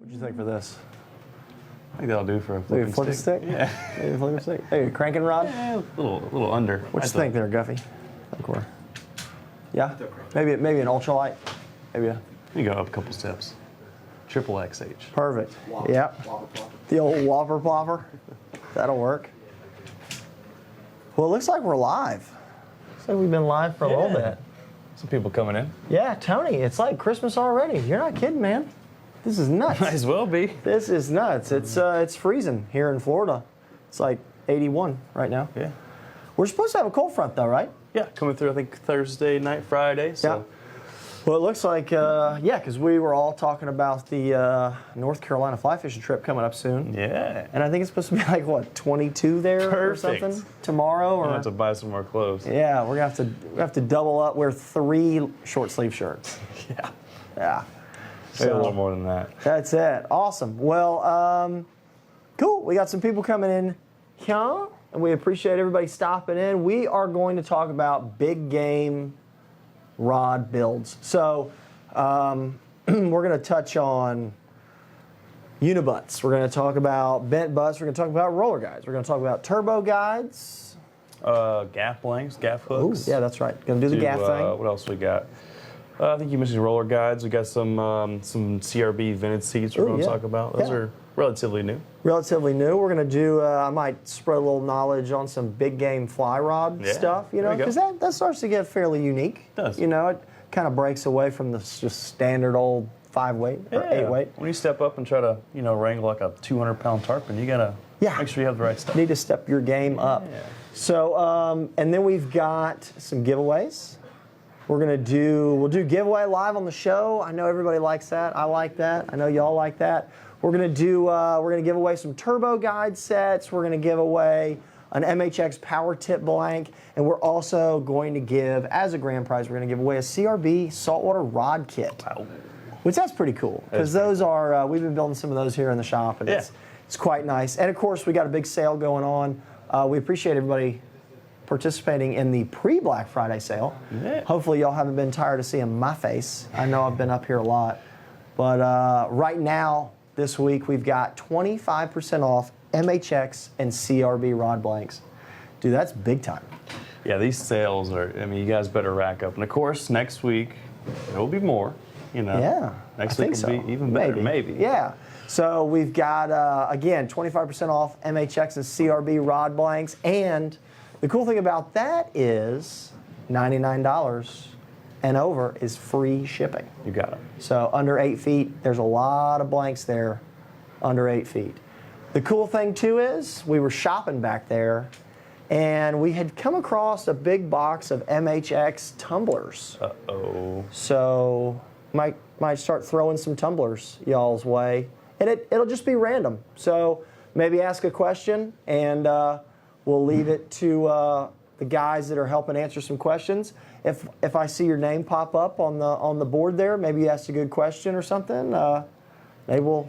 What'd you think for this? I think that'll do for a Maybe flipping stick? Yeah. Maybe a flipping stick? Hey, a cranking rod? Yeah, a little under. What you think there, Guffey? Yeah? Maybe an ultralight? Maybe a... You go up a couple steps. Triple XH. Perfect. Yep. The old Whopper Plopper. That'll work. Well, it looks like we're live. Looks like we've been live for a little bit. Some people coming in. Yeah, Tony, it's like Christmas already. You're not kidding, man. This is nuts. Might as well be. This is nuts. It's freezing here in Florida. It's like 81 right now. Yeah. We're supposed to have a cold front though, right? Yeah, coming through I think Thursday night, Friday. So. Yeah. Well, it looks like, because we were all talking about the North Carolina fly fishing trip coming up soon. Yeah. And I think it's supposed to be like, what, 22 there Perfect. or something tomorrow? I'm Or gonna have to buy some more clothes. yeah, we're gonna have to double up. Wear 3 short sleeve shirts. Yeah. Yeah. Maybe a little more than that. That's it. Awesome. Well, cool. We got some people coming in here, and we appreciate everybody stopping in. We are going to talk about big game rod builds. So we're going to touch on unibutts. We're going to talk about bent butts. We're going to talk about roller guides. We're going to talk about turbo guides. Gaff blanks, gaff hooks. Ooh, yeah, that's right. Going to do the gaff thing. What else we got? I think you mentioned roller guides. We got some CRB vented seats we're going to talk about. Those are relatively new. Relatively new. We're going to do, I might spread a little knowledge on some big game fly rod stuff, because that starts to get fairly unique. It does. It kind of breaks away from the just standard old 5-weight or 8-weight. When you step up and try to, wrangle like a 200-pound tarpon, you got to make sure you have the right stuff. Need to step your game up. Yeah. So, and then we've got some giveaways. We'll do giveaway live on the show. I know everybody likes that. I like that. I know y'all like that. We're gonna give away some turbo guide sets. We're gonna give away an MHX power tip blank, and we're also going to give, as a grand prize, we're gonna give away a CRB saltwater rod kit. Wow. Which that's pretty cool, because those are, we've been building some of those here in the shop, and it's quite nice. And of course, we got a big sale going on. We appreciate everybody participating in the pre-Black Friday sale. Yeah. Hopefully y'all haven't been tired of seeing my face. I know I've been up here a lot. But right now, this week, we've got 25% off MHX and CRB rod blanks. Dude, that's big time. Yeah, these sales are, you guys better rack up. And of course, next week, there will be more, Yeah, Next I week think will so. be even better, maybe. Yeah. So we've got, again, 25% off MHX and CRB rod blanks. And the cool thing about that is $99 and over is free shipping. You got it. So under 8 feet, there's a lot of blanks there under 8 feet. The cool thing too is we were shopping back there and we had come across a big box of MHX tumblers. Uh-oh. So might start throwing some tumblers y'all's way. And it'll just be random. So maybe ask a question and we'll leave it to the guys that are helping answer some questions. If I see your name pop up on the board there, maybe you asked a good question or something, maybe we'll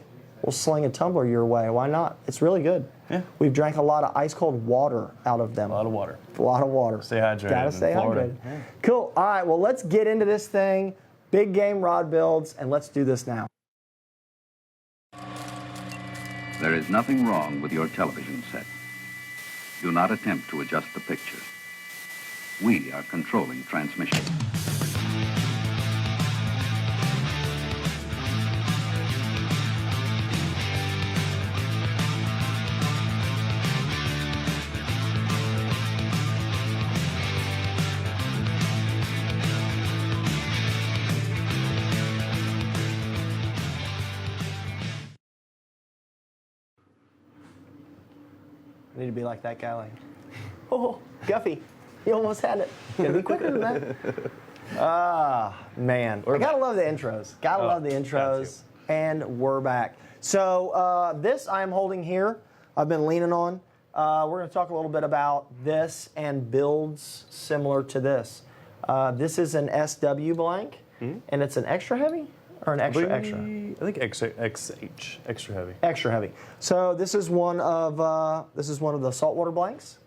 sling a tumbler your way. Why not? It's really good. Yeah. We've drank a lot of ice cold water out of them. A lot of water. A lot of water. Stay hydrated. Gotta stay hydrated. Yeah. Cool. All right, well, let's get into this thing. Big game rod builds, and let's do this now. There is nothing wrong with your television set. Do not attempt to adjust the picture. We are controlling transmission. I need to be like that guy, like, oh, Guffey, you almost had it. Gotta be quicker than that. Man. I gotta love the intros. Gotta love the intros. And we're back. So this I'm holding here, I've been leaning on. We're gonna talk a little bit about this and builds similar to this. This is an SW blank, and it's an extra heavy? Or an extra? I think XH, extra heavy. Extra heavy. So this is one of the saltwater blanks,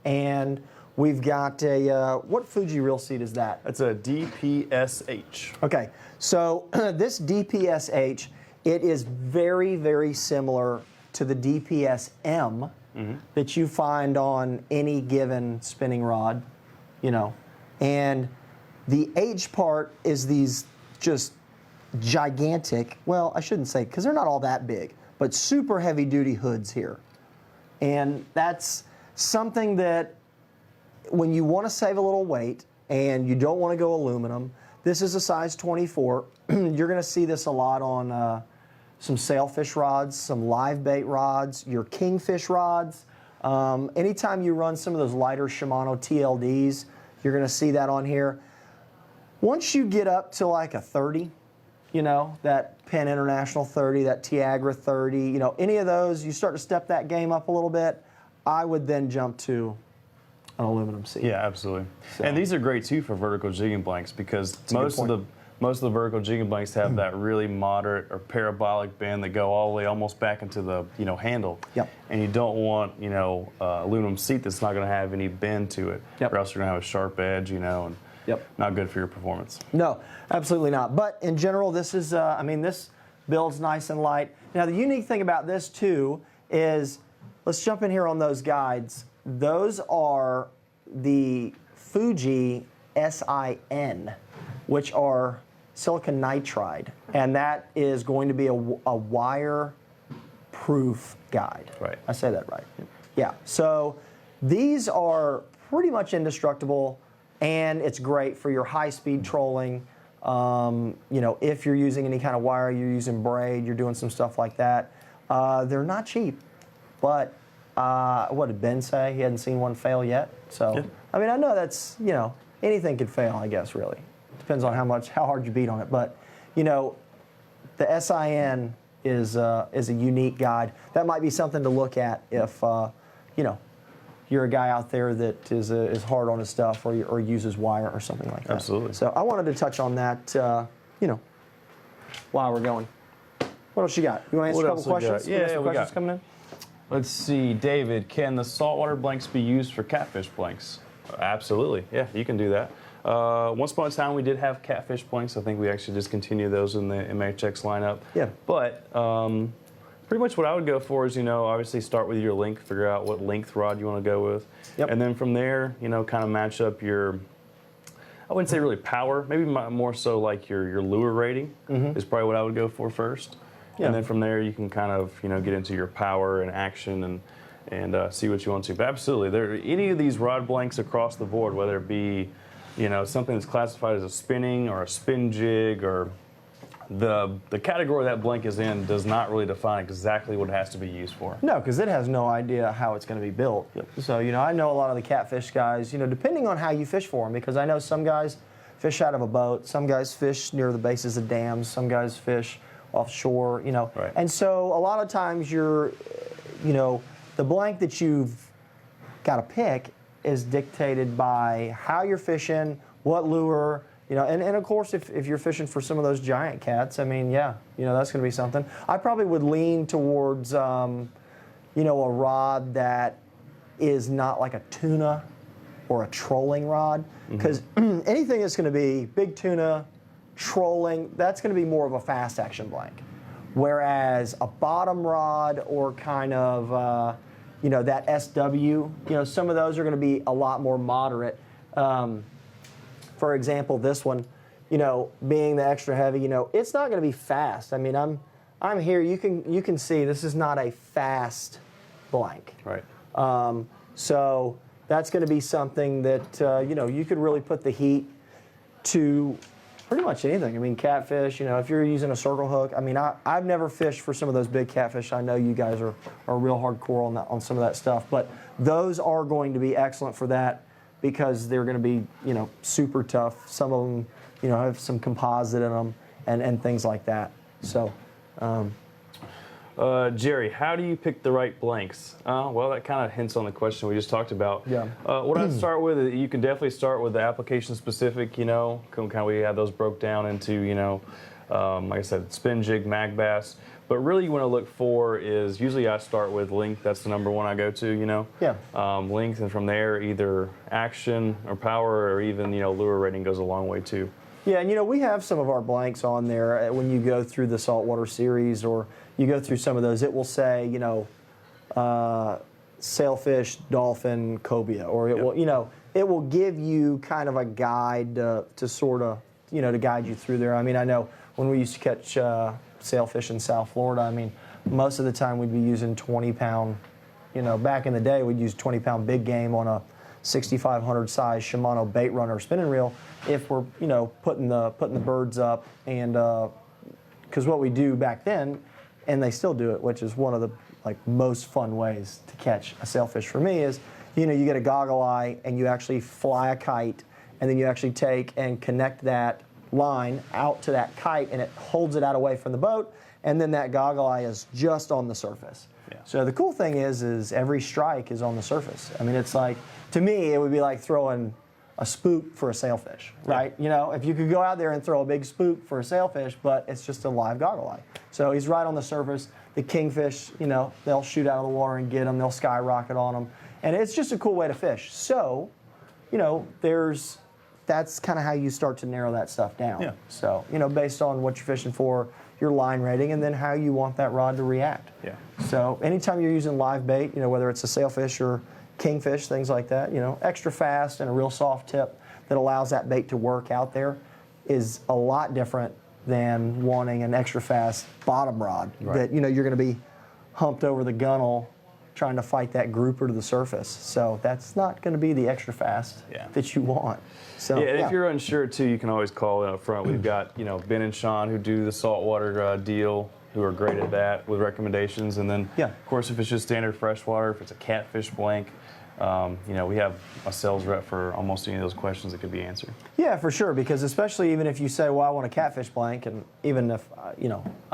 and we've got a what Fuji reel seat is that? That's a DPSH. Okay, so this DPSH It is very, very similar to the DPS-M that you find on any given spinning rod, you know. And the H part is these just gigantic, well, I shouldn't say, because they're not all that big, but super heavy duty hoods here. And that's something that when you want to save a little weight and you don't want to go aluminum, this is a size 24. You're going to see this a lot on some sailfish rods, some live bait rods, your kingfish rods. Anytime you run some of those lighter Shimano TLDs, you're going to see that on here. Once you get up to like a 30, you know, that Penn International 30, that Tiagra 30, you know, any of those, you start to step that game up a little bit, I would then jump to an aluminum seat. Yeah, absolutely. So. And these are great too for vertical jigging blanks because most of the vertical jigging blanks have that really moderate or parabolic bend that go all the way almost back into the handle. Yep. And you don't want aluminum seat that's not going to have any bend to it, yep. or else you're going to have a sharp edge, and yep. not good for your performance. No, absolutely not. But in general, this is this build's nice and light. Now the unique thing about this too is, let's jump in here on those guides. Those are the Fuji SIN, which are silicon nitride, and that is going to be a wire-proof guide. Right. I say that right. Yeah. So these are pretty much indestructible, and it's great for your high-speed trolling. If you're using any kind of wire, you're using braid, you're doing some stuff like that. They're not cheap, but what did Ben say? He hadn't seen one fail yet. So, yeah. I mean, I know that's, anything could fail, I guess, really. Depends on how hard you beat on it. But, the SIN is a unique guide. That might be something to look at if, you're a guy out there that is hard on his stuff or uses wire or something like that. Absolutely. So I wanted to touch on that, while we're going. What else you got? You want to answer a couple questions? Yeah, we got coming in. Let's see, David, can the saltwater blanks be used for catfish blanks? Absolutely, yeah, you can do that. Once upon a time, we did have catfish blanks. I think we actually discontinued those in the MHX lineup. Yeah. But pretty much what I would go for is, obviously start with your length, figure out what length rod you want to go with. Yep. And then from there, kind of match up your, I wouldn't say really power, maybe more so like your lure rating is probably what I would go for first. Yeah. And then from there, you can kind of, get into your power and action and see what you want to. But absolutely, any of these rod blanks across the board, whether it be, something that's classified as a spinning or a spin jig, or the category that blank is in does not really define exactly what it has to be used for. No, because it has no idea how it's going to be built. Yep. So, I know a lot of the catfish guys, depending on how you fish for them, because I know some guys fish out of a boat, some guys fish near the bases of dams, some guys fish offshore, Right. And so a lot of times the blank that you've got to pick is dictated by how you're fishing, what lure, and of course if you're fishing for some of those giant cats, I mean, yeah, that's going to be something. I probably would lean towards, a rod that is not like a tuna or a trolling rod, because anything that's going to be big tuna, trolling, that's going to be more of a fast action blank. Whereas a bottom rod or kind of, that SW, some of those are going to be a lot more moderate. For example, this one, being the extra heavy, it's not going to be fast. I mean, I'm here. You can see this is not a fast blank. Right. So that's going to be something that you could really put the heat to pretty much anything. I mean, catfish, if you're using a circle hook, I mean, I've never fished for some of those big catfish. I know you guys are real hardcore on some of that stuff, but those are going to be excellent for that because they're going to be, super tough. Some of them, have some composite in them and things like that. So, Jerry, how do you pick the right blanks? Well, that kind of hints on the question we just talked about. Yeah. What I'd start with, you can definitely start with the application specific, we have those broke down into, like I said, spin jig, mag bass. But really you want to look for is, usually I start with length. That's the number one I go to, Yeah. Length, and from there either action or power or even, lure rating goes a long way too. Yeah, and we have some of our blanks on there when you go through the saltwater series or you go through some of those. It will say, sailfish, dolphin, cobia, or it will, it will give you kind of a guide to sort of, to guide you through there. I mean, I know when we used to catch sailfish in South Florida, I mean, most of the time we'd be using 20-pound, back in the day we'd use 20-pound big game on a 6,500 size Shimano bait runner spinning reel if we're, putting the birds up, and because what we do back then, and they still do it, which is one of the most fun ways to catch a sailfish for me is, you get a goggle eye and you actually fly a kite, and then you actually take and connect that line out to that kite, and it holds it out away from the boat, and then that goggle eye is just on the surface. Yeah. So the cool thing is every strike is on the surface. I mean, it's like, to me, it would be like throwing a spook for a sailfish, right? Yeah. If you could go out there and throw a big spook for a sailfish, but it's just a live goggle eye. So he's right on the surface. The kingfish, they'll shoot out of the water and get them. They'll skyrocket on them. And it's just a cool way to fish. So, that's kind of how you start to narrow that stuff down. Yeah. So, based on what you're fishing for, your line rating, and then how you want that rod to react. Yeah. So anytime you're using live bait, whether it's a sailfish or kingfish, things like that, extra fast and a real soft tip that allows that bait to work out there is a lot different than wanting an extra fast bottom rod that, you're going to be humped over the gunnel trying to fight that grouper to the surface. So that's not going to be the extra fast that you want. So, and if you're unsure too, you can always call in up front. We've got Ben and Sean who do the saltwater deal, who are great at that with recommendations. And then of course, if it's just standard freshwater, if it's a catfish blank, we have a sales rep for almost any of those questions that could be answered. Yeah, for sure. Because especially even if you say, well, I want a catfish blank, and even if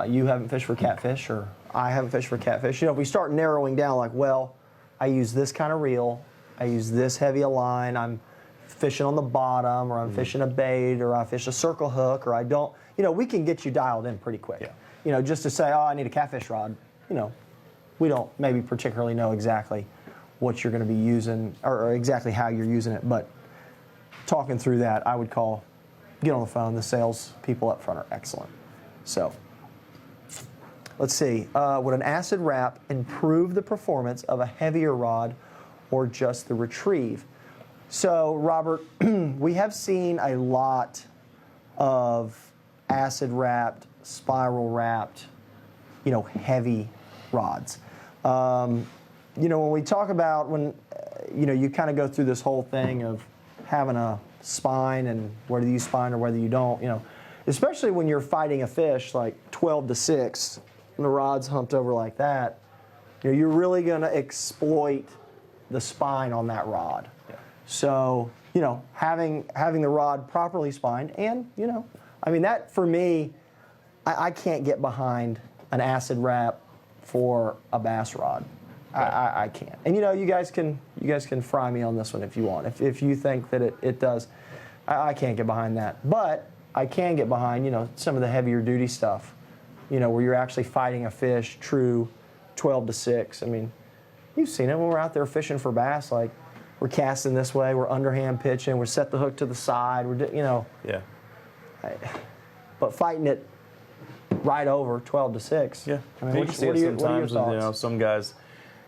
you haven't fished for catfish or I haven't fished for catfish, if we start narrowing down, like, well, I use this kind of reel, I use this heavy a line, I'm fishing on the bottom, or I'm fishing a bait, or I fish a circle hook, or I don't, we can get you dialed in pretty quick. Yeah. Just to say, oh, I need a catfish rod, we don't maybe particularly know exactly what you're going to be using or exactly how you're using it, but talking through that, I would get on the phone. The sales people up front are excellent. So let's see, would an acid wrap improve the performance of a heavier rod or just the retrieve? So Robert, we have seen a lot of acid wrapped, spiral wrapped, heavy rods. When we talk about you kind of go through this whole thing of having a spine and whether you use spine or whether you don't, especially when you're fighting a fish like 12-6 and the rod's humped over like that, you're really going to exploit the spine on that rod. Yeah. So, having the rod properly spined and, that for me, I can't get behind an acid wrap for a bass rod. I can't. And you guys can fry me on this one if you want. If you think that it does, I can't get behind that. But I can get behind, some of the heavier duty stuff, where you're actually fighting a fish true 12-6. I mean, you've seen it when we're out there fishing for bass, like we're casting this way, we're underhand pitching, we're set the hook to the side, Yeah. But fighting it right over 12-6. Yeah. I mean, you can see it sometimes, what are your thoughts? Some guys,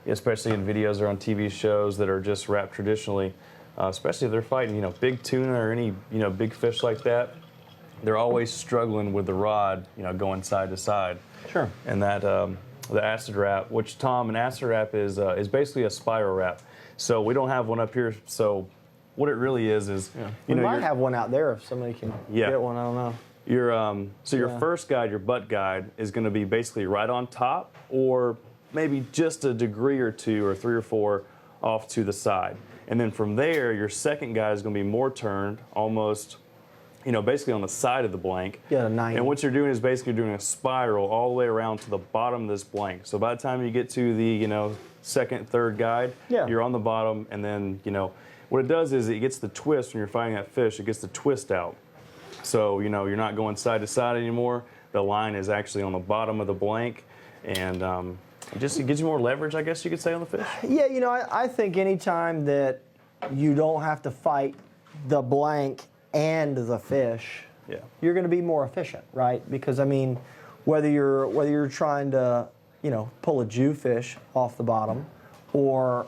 especially in videos or on TV shows that are just wrapped traditionally, especially if they're fighting, big tuna or any, big fish like that, they're always struggling with the rod, going side to side. Sure. And that the acid wrap, which Tom, an acid wrap is basically a spiral wrap. So we don't have one up here. So what it really is, we might have one out there if somebody can get one. I don't know. Your first guide, your butt guide, is going to be basically right on top, or maybe just a degree or two or 3 or 4 off to the side. And then from there, your second guide is going to be more turned, almost, basically on the side of the blank. Yeah, 90. And what you're doing is basically doing a spiral all the way around to the bottom of this blank. So by the time you get to the, second, third guide, you're on the bottom, and then, what it does is it gets the twist when you're fighting that fish, it gets the twist out. So, you're not going side to side anymore. The line is actually on the bottom of the blank, and it gives you more leverage, I guess you could say, on the fish. Yeah, I think anytime that you don't have to fight the blank and the fish, Yeah. you're going to be more efficient, right? Because I mean, whether you're trying to, pull a Jewfish off the bottom, or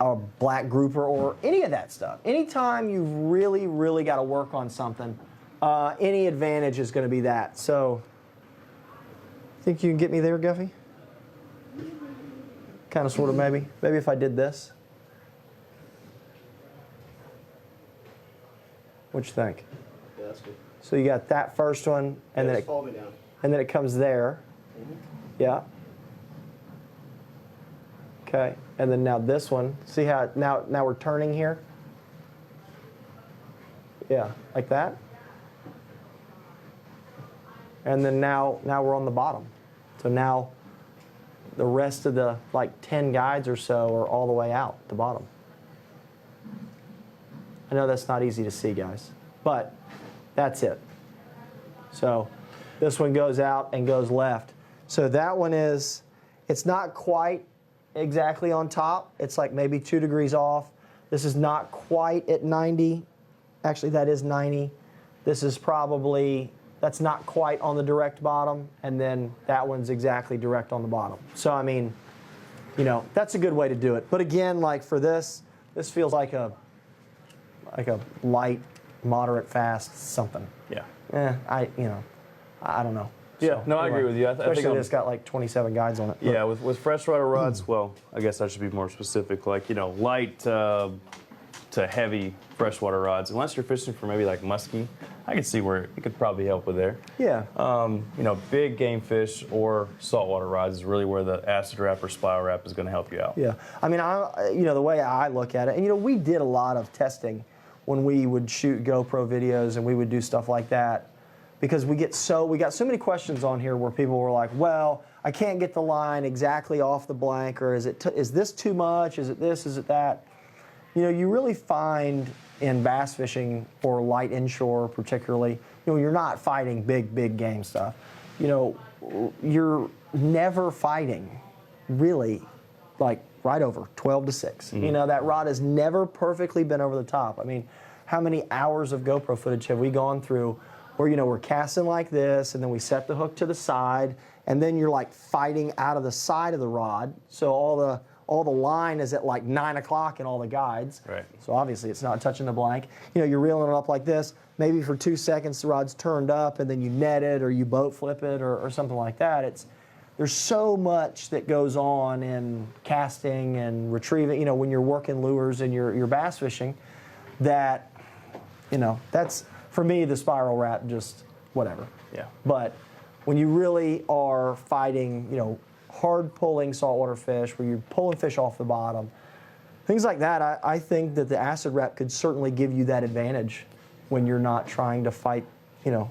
a black grouper, or any of that stuff, anytime you've really, really got to work on something, any advantage is going to be that. So, think you can get me there, Guffey? Kind of, sort of, maybe. Maybe if I did this. What you think? Yeah, that's good. So you got that first one, and then follow me down. and then it comes there. Yeah. Okay, and then now this one. See how now we're turning here? Yeah, like that. And then now we're on the bottom. So now the rest of the 10 guides or so are all the way out the bottom. I know that's not easy to see, guys, but that's it. So this one goes out and goes left. So that one it's not quite exactly on top. It's like maybe 2 degrees off. This is not quite at 90. Actually, that is 90. This is that's not quite on the direct bottom, and then that one's exactly direct on the bottom. So, I mean, that's a good way to do it. But again, for this feels like a light, moderate, fast something. Yeah. I don't know. Yeah, So, no, I anyway, agree with you. I especially think it's got 27 guides on it. yeah, with freshwater rods, well, I guess I should be more specific. Light to heavy freshwater rods. Unless you're fishing for maybe muskie, I could see where it could probably help with there. Yeah. Big game fish or saltwater rods is really where the acid wrap or spiral wrap is going to help you out. Yeah. I mean, the way I look at it, and we did a lot of testing when we would shoot GoPro videos and we would do stuff like that, because we got so many questions on here where people were like, well, I can't get the line exactly off the blank, or is this too much? Is it this? Is it that? You really find in bass fishing, or light inshore particularly, you're not fighting big game stuff. You're never fighting really right over 12 to 6. Mm-hmm. That rod has never perfectly been over the top. I mean, how many hours of GoPro footage have we gone through where, we're casting like this, and then we set the hook to the side, and then you're fighting out of the side of the rod. So all the line is at 9 o'clock in all the guides. Right. So obviously it's not touching the blank. You're reeling it up like this. Maybe for 2 seconds the rod's turned up, and then you net it or you boat flip it or something like that. There's so much that goes on in casting and retrieving, when you're working lures and you're bass fishing, that, that's, for me, the spiral wrap, just whatever. Yeah. But when you really are fighting, hard pulling saltwater fish, where you're pulling fish off the bottom, things like that, I think that the acid wrap could certainly give you that advantage when you're not trying to fight the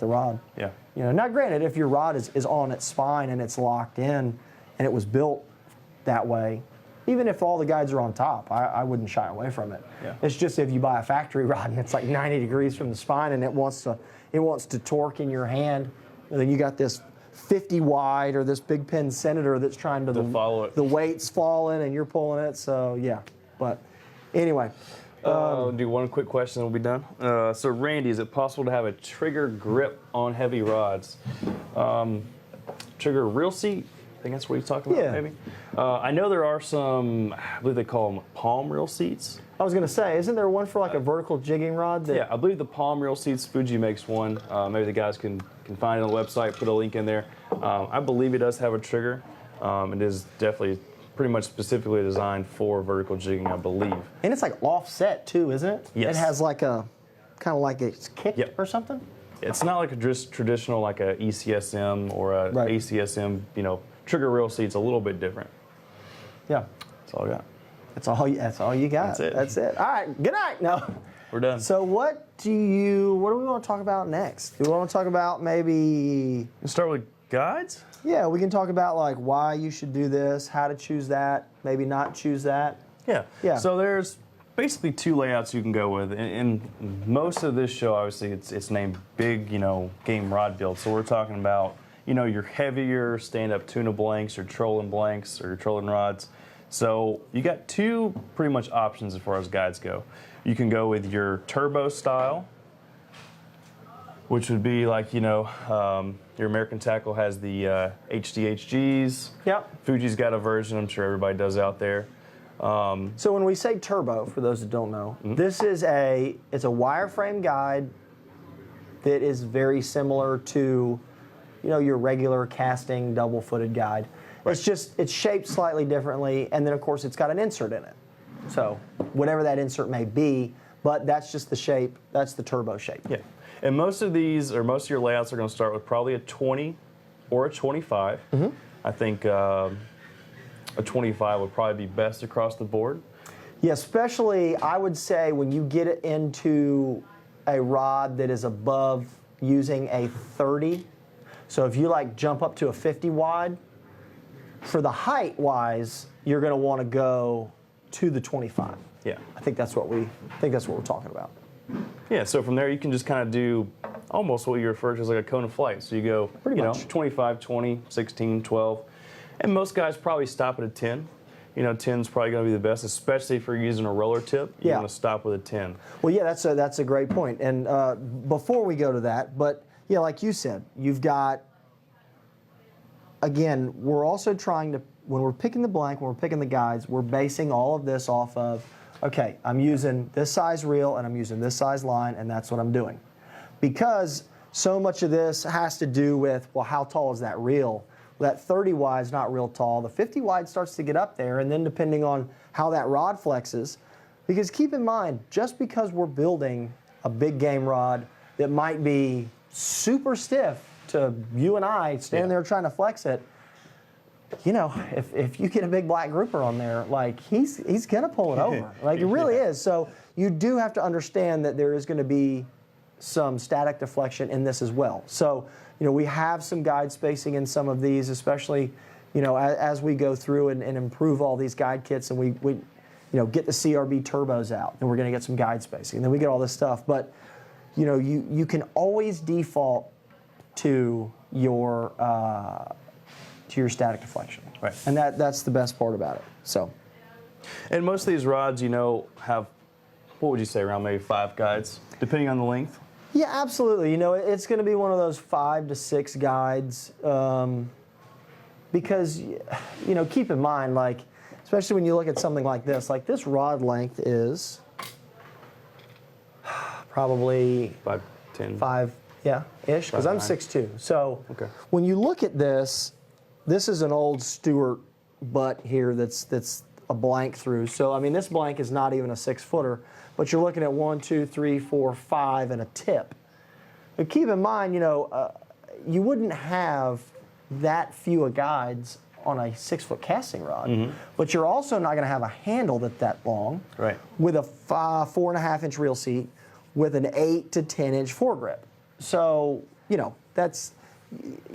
rod. Yeah. Now granted, if your rod is on its spine and it's locked in and it was built that way, even if all the guides are on top, I wouldn't shy away from it. Yeah. It's just if you buy a factory rod and it's 90 degrees from the spine and it wants to torque in your hand, and then you got this 50 wide or this big pin senator that's trying to follow it. The weight's falling and you're pulling it. So yeah, but anyway. Do one quick question and we'll be done. So Randy, is it possible to have a trigger grip on heavy rods? Trigger reel seat? I think that's what he's talking about, Yeah. maybe. I know there are some, I believe they call them palm reel seats. I was gonna say, isn't there one for a vertical jigging rod? Yeah, I believe the palm reel seats, Fuji makes one. Maybe the guys can find it on the website, put a link in there. I believe it does have a trigger. It is definitely pretty much specifically designed for vertical jigging, I believe. And it's offset too, isn't it? Yes. It has a kind of it's kicked Yep. or something. It's not like a just traditional a ECSM or a Right. ACSM, trigger reel seat's a little bit different. Yeah. That's all I got. That's all you got. That's it. All right. Good night. No. We're done. So what do we want to talk about next? Do we want to talk about maybe? Let's start with guides. Yeah, we can talk about why you should do this, how to choose that, maybe not choose that. Yeah. Yeah. So there's basically 2 layouts you can go with. In most of this show, obviously, it's named big, game rod build. So we're talking about, your heavier stand-up tuna blanks or trolling blanks or trolling rods. So you got 2 pretty much options as far as guides go. You can go with your turbo style, which would be like, your American Tackle has the HDHGs. Yep. Fuji's got a version I'm sure everybody does out there. So when we say turbo, for those that don't know, this is it's a wireframe guide that is very similar to, your regular casting double-footed guide. Right. It's shaped slightly differently, and then of course it's got an insert in it. So whatever that insert may be, but that's just the shape. That's the turbo shape. Yeah. And most of these, or most of your layouts are going to start with probably a 20 or a 25. I think a 25 would probably be best across the board. Yeah, especially I would say when you get it into a rod that is above using a 30. So if you jump up to a 50 wide, for the height wise, you're going to want to go to the 25. Yeah. I think that's what we're talking about. Yeah, so from there you can just kind of do almost what you refer to as like a cone of flight. So you go, Pretty much. 25, 20, 16, 12. And most guys probably stop at a 10. 10's probably going to be the best, especially if you're using a roller tip. You want to stop with a 10. Well, yeah, that's a great point. And before we go to that, but yeah, like you said, you've got, again, we're also trying to, when we're picking the blank, when we're picking the guides, we're basing all of this off of, okay, I'm using this size reel and I'm using this size line, and that's what I'm doing. Because so much of this has to do with, well, how tall is that reel? Well, that 30 wide is not real tall. The 50 wide starts to get up there, and then depending on how that rod flexes, because keep in mind, just because we're building a big game rod that might be super stiff to you and I standing there trying to flex it, if you get a big black grouper on there, he's gonna pull it over. It really is. So you do have to understand that there is going to be some static deflection in this as well. So we have some guide spacing in some of these, especially as we go through and improve all these guide kits, and we get the CRB turbos out, and we're going to get some guide spacing, and then we get all this stuff. But you can always default to your static deflection, right? And that's the best part about it. So, and most of these rods, have, what would you say, around maybe 5 guides, depending on the length? Yeah, absolutely. It's going to be one of those 5 to 6 guides, because keep in mind, especially when you look at something like this rod length is probably 5'10". 5, ish, because I'm 6'2". So when you look at this is an old Stewart butt here that's a blank through. So I mean, this blank is not even a 6-footer, but you're looking at 1, 2, 3, 4, 5, and a tip. But keep in mind, you wouldn't have that few of guides on a 6-foot casting rod, but you're also not going to have a handle that's that long, right? With a 4.5-inch reel seat with an 8 to 10-inch foregrip. So that's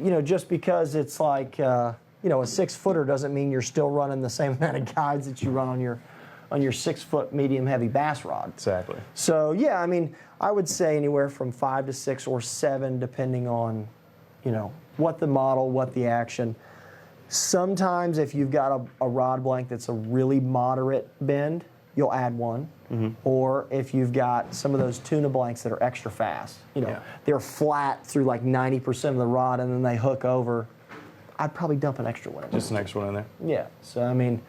just because it's a 6-footer doesn't mean you're still running the same amount of guides that you run on your 6-foot medium heavy bass rod. Exactly. So yeah, I mean, I would say anywhere from 5 to 6 or 7, depending on, what the model, what the action. Sometimes if you've got a rod blank that's a really moderate bend, you'll add 1. Or if you've got some of those tuna blanks that are extra fast, they're flat through 90% of the rod and then they hook over, I'd probably dump an extra one in there. Just an extra one in there. Yeah. So I mean,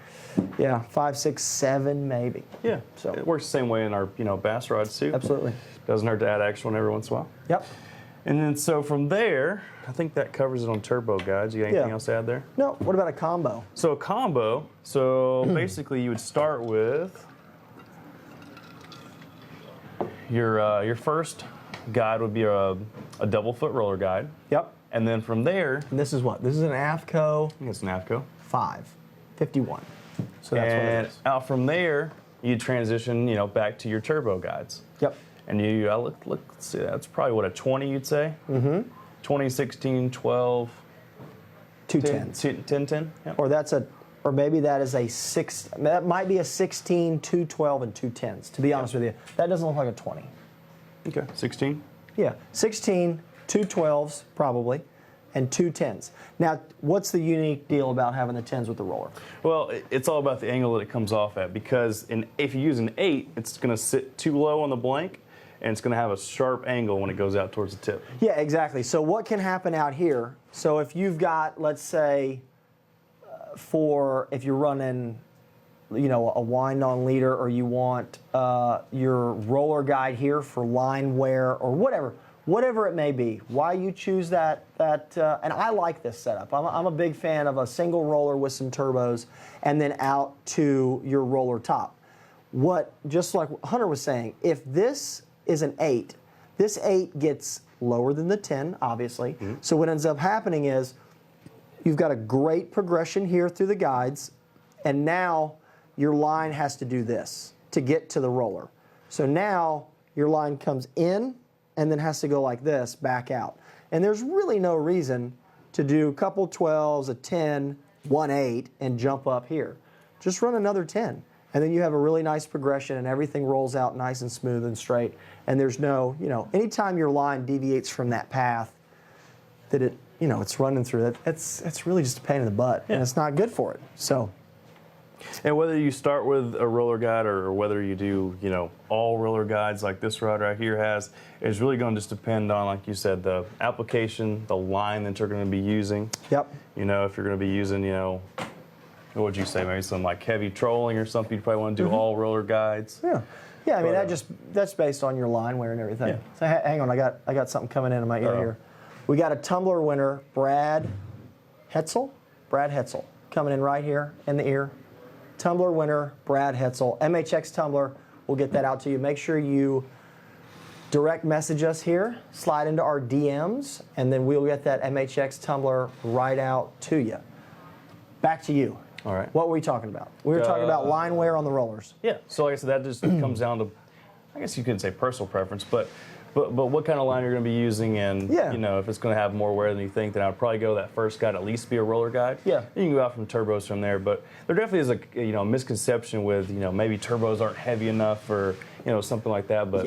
5, 6, 7 maybe. Yeah. So it works the same way in our bass rods too. Absolutely. Doesn't hurt to add extra one every once in a while. Yep. And then so from there, I think that covers it on turbo guides. You got anything else to add there? No. What about a combo? So a combo. So basically, you would start with your first guide would be a double foot roller guide. Yep. And then from there, and this is what? This is an AFCO. I think it's an AFCO 551. So that's what it is. Out from there, you transition, back to your turbo guides. Yep. And you let's see, that's probably what, a 20 you'd say? 20, 16, 12. 2 10s. 10, 10? Yep. Or maybe that is a 6. That might be a 16, 2 12, and 2 10s. To be honest with you, that doesn't look like a 20. Okay. 16. Yeah, 16, 2 12s probably, and 2 10s. Now, what's the unique deal about having the 10s with the roller? Well, it's all about the angle that it comes off at, because if you use an 8, it's going to sit too low on the blank, and it's going to have a sharp angle when it goes out towards the tip. Yeah, exactly. So what can happen out here? So if you've got, let's say, if you're running, a wind-on leader, or you want your roller guide here for line wear or whatever it may be, why you choose that, and I like this setup. I'm a big fan of a single roller with some turbos and then out to your roller top. Just like Hunter was saying, if this is an 8, this 8 gets lower than the 10, obviously. Mm-hmm. So what ends up happening is you've got a great progression here through the guides, and now your line has to do this to get to the roller. So now your line comes in and then has to go like this, back out. And there's really no reason to do a couple 12s, a 10, 1 8, and jump up here. Just run another 10. And then you have a really nice progression, and everything rolls out nice and smooth and straight. And there's no, anytime your line deviates from that path that it's running through, it's really just a pain in the butt, and it's not good for it. So. And whether you start with a roller guide or whether you do, all roller guides like this rod right here has, is really going to just depend on, like you said, the application, the line that you're going to be using. Yep. If you're going to be using, what would you say, maybe some like heavy trolling or something, you probably want to do all roller guides. Yeah. Yeah, I mean, that's based on your line wear and everything. Yeah. So hang on, I got something coming in my ear here. We got a tumbler winner, Brad Hetzel, coming in right here in the ear. Tumbler winner, Brad Hetzel, MHX tumbler. We'll get that out to you. Make sure you direct message us here, slide into our DMs, and then we'll get that MHX tumbler right out to you. Back to you. All right. What were we talking about? We were talking about line wear on the rollers. Yeah. So like I said, that just comes down to, I guess you could say personal preference, but what kind of line you're going to be using, and if it's going to have more wear than you think, then I'd probably go that first guide, at least be a roller guide. Yeah. You can go out from turbos from there, but there definitely is a misconception with maybe turbos aren't heavy enough or something like that. But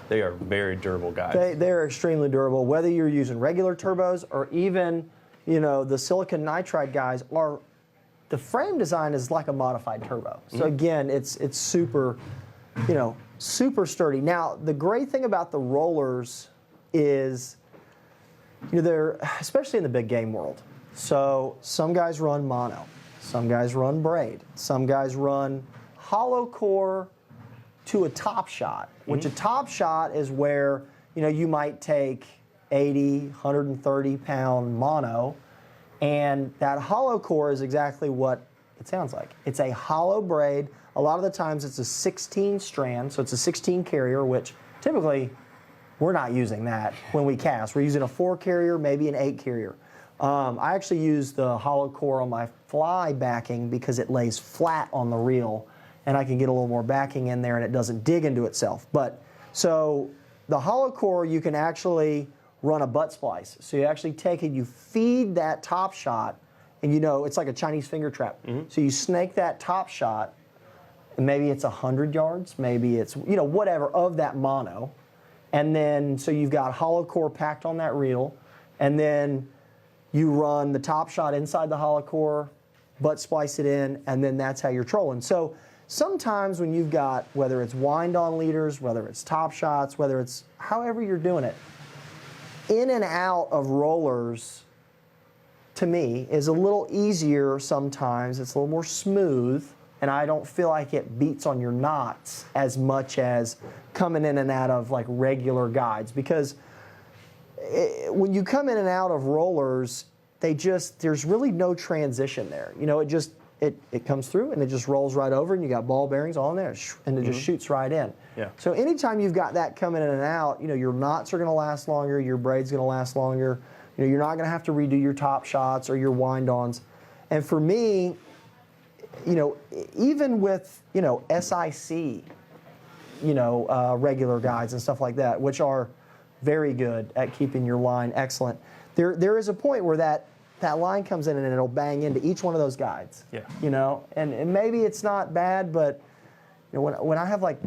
they are very durable guides. They're extremely durable, whether you're using regular turbos or even the silicon nitride guys are. The frame design is like a modified turbo. So again, it's super, super sturdy. Now, the great thing about the rollers is, they're, especially in the big game world. So some guys run mono, some guys run braid, some guys run hollow core to a top shot, which a top shot is where, you might take 80, 130 pound mono, and that hollow core is exactly what it sounds like. It's a hollow braid. A lot of the times it's a 16 strand, so it's a 16 carrier, which typically we're not using that when we cast. We're using a 4 carrier, maybe an 8 carrier. I actually use the hollow core on my fly backing because it lays flat on the reel, and I can get a little more backing in there and it doesn't dig into itself. So the hollow core, you can actually run a butt splice. So you actually take it, you feed that top shot, and it's like a Chinese finger trap. So you snake that top shot, and maybe it's 100 yards, maybe it's, whatever, of that mono. And then, so you've got hollow core packed on that reel, and then you run the top shot inside the hollow core, butt splice it in, and then that's how you're trolling. So sometimes when you've got, whether it's wind-on leaders, whether it's top shots, whether it's however you're doing it, in and out of rollers, to me, is a little easier sometimes. It's a little more smooth, and I don't feel like it beats on your knots as much as coming in and out of like regular guides. Because when you come in and out of rollers, there's really no transition there. It comes through and it just rolls right over, and you got ball bearings all in there, and it just shoots right in. Yeah. So anytime you've got that coming in and out, your knots are going to last longer, your braid's going to last longer. You're not going to have to redo your top shots or your wind-ons. And for me, even with SIC, regular guides and stuff like that, which are very good at keeping your line excellent. There is a point where that line comes in and it'll bang into each one of those guides. Yeah. And maybe it's not bad, but when I have like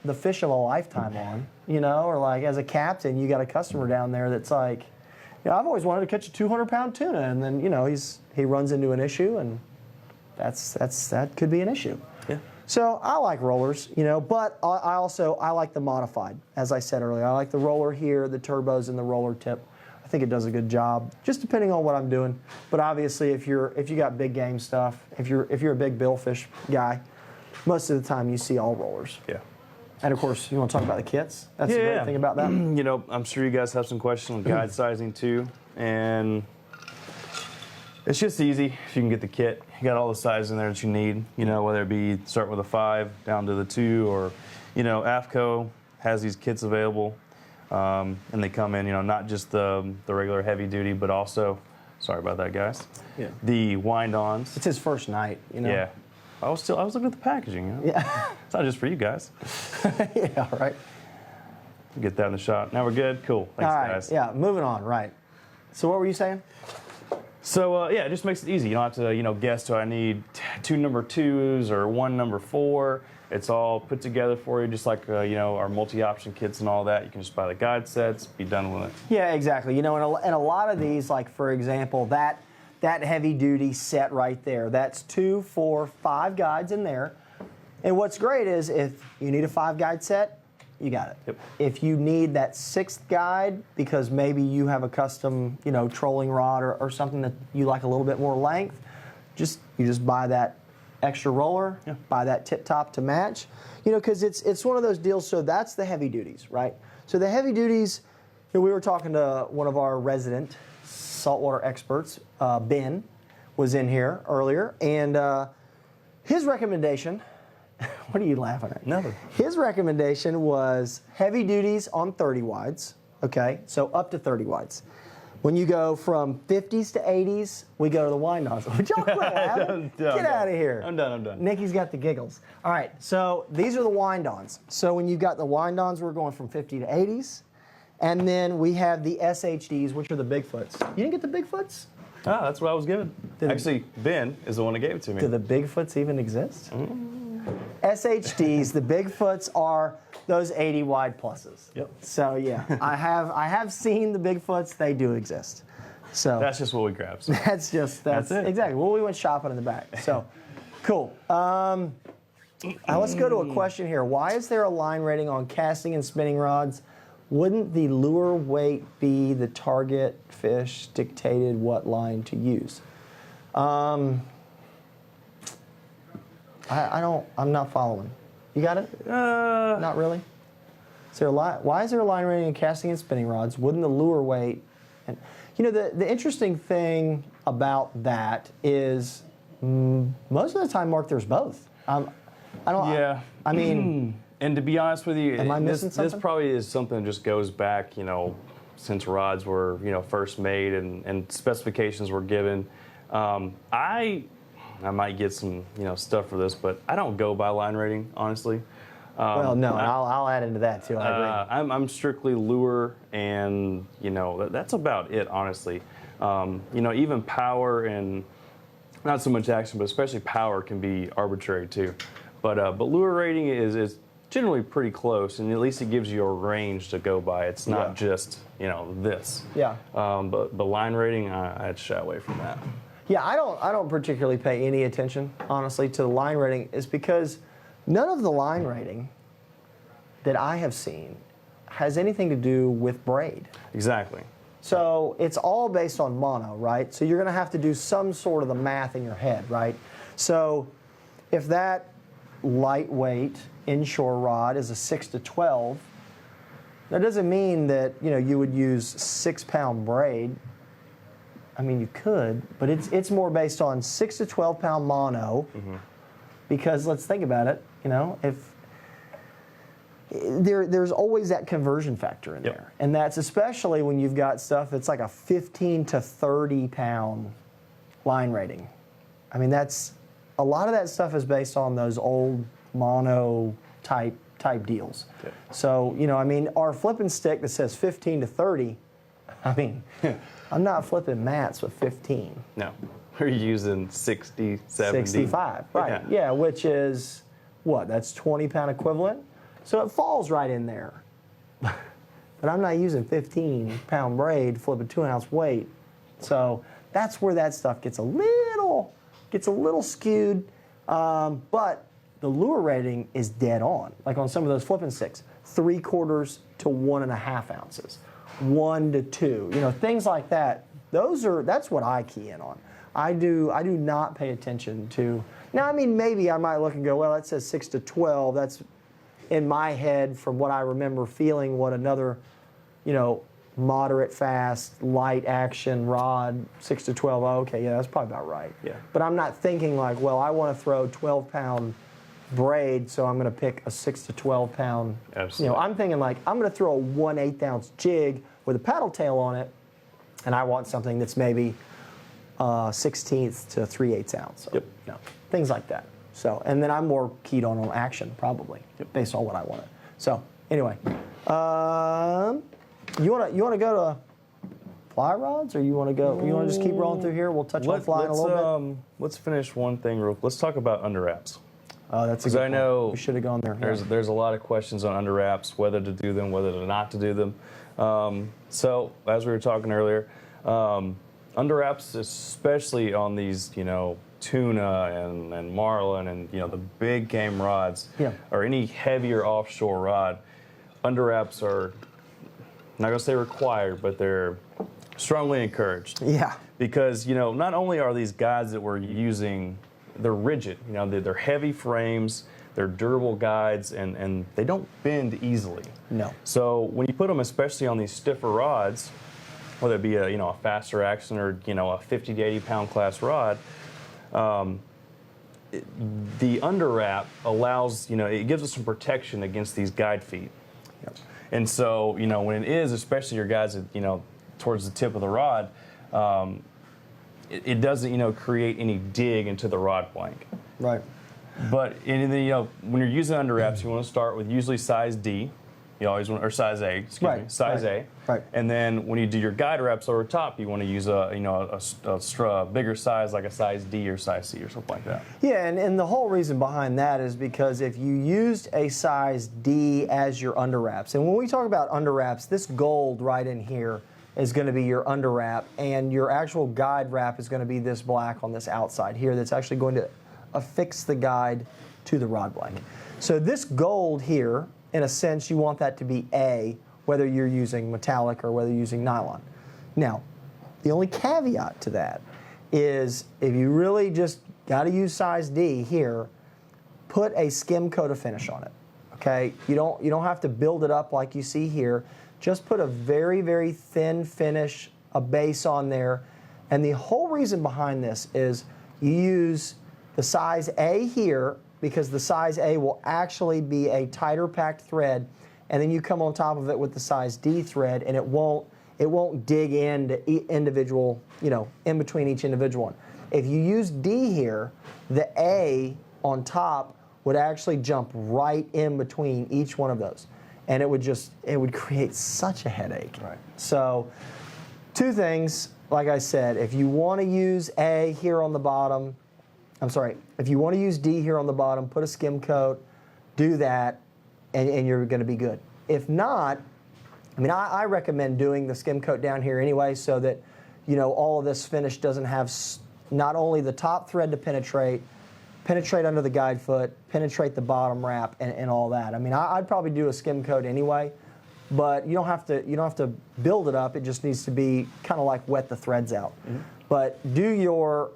the fish of a lifetime on, or like as a captain, you got a customer down there that's like, I've always wanted to catch a 200-pound tuna, and then he runs into an issue, and that could be an issue. Yeah. So I like rollers, but I like the modified. As I said earlier, I like the roller here, the turbos, and the roller tip. I think it does a good job, just depending on what I'm doing. But obviously, if you got big game stuff, if you're a big billfish guy, most of the time you see all rollers. Yeah. And of course, you want to talk about the kits? That's the great thing about that. I'm sure you guys have some questions on guide sizing too, and it's just easy if you can get the kit. You got all the sizes in there that you need, whether it be start with a 5 down to the 2, or, AFCO has these kits available, and they come in, not just the regular heavy duty, but also, sorry about that, guys, the wind-ons. It's his first night, Yeah. I was looking at the packaging. Yeah. It's not just for you guys. Yeah, right. Get that in the shot. Now we're good. Cool. Thanks, All right. guys. Yeah, moving on. Right. So what were you saying? So it just makes it easy. You don't have to, guess. Do I need 2 number 2s or 1 number 4? It's all put together for you, just like our multi-option kits and all that. You can just buy the guide sets, be done with it. Yeah, exactly. And a lot of these, like for example, that heavy duty set right there, that's 2, 4, 5 guides in there. And what's great is if you need a 5 guide set, you got it. Yep. If you need that 6th guide because maybe you have a custom, trolling rod or something that you like a little bit more length, you just buy that extra roller, buy that tip top to match, because it's one of those deals. So that's the heavy duties, right? So the heavy duties, we were talking to one of our resident saltwater experts, Ben, was in here earlier, and his recommendation. What are you laughing at? Nothing. His recommendation was heavy duties on 30 wides. Okay, so up to 30 wides. When you go from 50s to 80s, we go to the wind-ons. Would y'all quit laughing? Get out of here. I'm done. Nikki's got the giggles. All right, so these are the wind-ons. So when you've got the wind-ons, we're going from 50 to 80s. And then we have the SHDs, which are the Bigfoots. You didn't get the Bigfoots? Ah, that's what I was given. Actually, Ben is the one that gave it to me. Do the Bigfoots even exist? SHDs, the Bigfoots are those 80 wide pluses. Yep. So yeah, I have seen the Bigfoots. They do exist. So That's just what we grabbed. So. that's it. Exactly. Well, we went shopping in the back. So cool. Let's go to a question here. Why is there a line rating on casting and spinning rods? Wouldn't the lure weight be the target fish dictated what line to use? I'm not following. You got it? Not really? Is there why is there a line rating in casting and spinning rods? Wouldn't the lure weight? And the interesting thing about that is most of the time, Mark, there's both. I don't. Yeah. I mean. And to be honest with you, Am I missing this something? probably is something that just goes back, since rods were, first made and specifications were given. I might get some, stuff for this, but I don't go by line rating, honestly. Well, no, and I'll add into that too. I agree. I'm strictly lure, and that's about it, honestly. Even power and not so much action, but especially power can be arbitrary too. But lure rating is generally pretty close, and at least it gives you a range to go by. It's not just this. Yeah. But the line rating, I'd shy away from that. Yeah, I don't particularly pay any attention, honestly, to the line rating. Is because none of the line rating that I have seen has anything to do with braid. Exactly. So it's all based on mono, right? So you're going to have to do some sort of the math in your head, right? So if that lightweight inshore rod is a 6 to 12, that doesn't mean that you would use 6-pound braid. I mean, you could, but it's more based on 6 to 12-pound mono. Mm-hmm. Because let's think about it. If there's always that conversion factor in there, and that's especially when you've got stuff that's like a 15 to 30-pound line rating. I mean, that's a lot of that stuff is based on those old mono type deals. Yeah. So our flipping stick that says 15 to 30. I mean, I'm not flipping mats with 15. No, we're using 60, 70. 65, right? Yeah, which is what? That's 20-pound equivalent. So it falls right in there. But I'm not using 15-pound braid, flip a 2-ounce weight. So that's where that stuff gets a little skewed. But the lure rating is dead on. Like on some of those flipping sticks, 3/4 to 1.5 ounces, 1 to 2, things like that. That's what I key in on. I do not pay attention to. Now, I mean, maybe I might look and go, well, that says 6 to 12. That's in my head from what I remember feeling what another, moderate, fast, light action rod, 6 to 12. Oh, okay, yeah, that's probably about right. Yeah. But I'm not thinking like, well, I want to throw 12-pound braid, so I'm going to pick a 6 to 12-pound. Absolutely. I'm thinking like, I'm going to throw a 1/8 ounce jig with a paddle tail on it, and I want something that's maybe 1/16 to 3/8 ounce. Yep. Things like that. So, and then I'm more keyed on action probably, based on what I wanted. So, anyway, you want to go to fly rods, or you want to just keep rolling through here? We'll touch on flying a little bit. Let's finish one thing real quick. Let's talk about underwraps. Oh, that's a good I know point. We should have gone there. There's a lot of questions on underwraps, whether to do them, whether to not to do them. So as we were talking earlier, underwraps, especially on these, tuna and marlin and the big game rods, or any heavier offshore rod, underwraps are not going to say required, but they're strongly encouraged. Yeah. Because not only are these guides that we're using, they're rigid. They're heavy frames, they're durable guides, and they don't bend easily. No. So when you put them, especially on these stiffer rods, whether it be a faster action or a 50 to 80 pound class rod, the underwrap allows it gives us some protection against these guide feet. Yep. And so when it is, especially your guys towards the tip of the rod, it doesn't create any dig into the rod blank. Right. But when you're using underwraps, you want to start with usually size D. You always want, or size A, excuse me, size A. Right. And then when you do your guide wraps over top, you want to use a bigger size, like a size D or size C or something like that. Yeah, and the whole reason behind that is because if you used a size D as your underwraps, and when we talk about underwraps, this gold right in here is going to be your underwrap, and your actual guide wrap is going to be this black on this outside here that's actually going to affix the guide to the rod blank. So this gold here, in a sense, you want that to be A, whether you're using metallic or whether you're using nylon. Now, the only caveat to that is if you really just got to use size D here, put a skim coat of finish on it. Okay, you don't have to build it up like you see here. Just put a very, very thin finish, a base on there. And the whole reason behind this is you use the size A here because the size A will actually be a tighter packed thread, and then you come on top of it with the size D thread, and it won't dig into individual, in between each individual one. If you use D here, the A on top would actually jump right in between each one of those, and it would create such a headache. Right. So, two things, like I said, if you want to use A here on the bottom, if you want to use D here on the bottom, put a skim coat, do that, and you're going to be good. If not, I recommend doing the skim coat down here anyway so that, all of this finish doesn't have not only the top thread to penetrate under the guide foot, penetrate the bottom wrap, and all that. I'd probably do a skim coat anyway, but you don't have to build it up. It just needs to be kind of like wet the threads out. Mm-hmm. But do your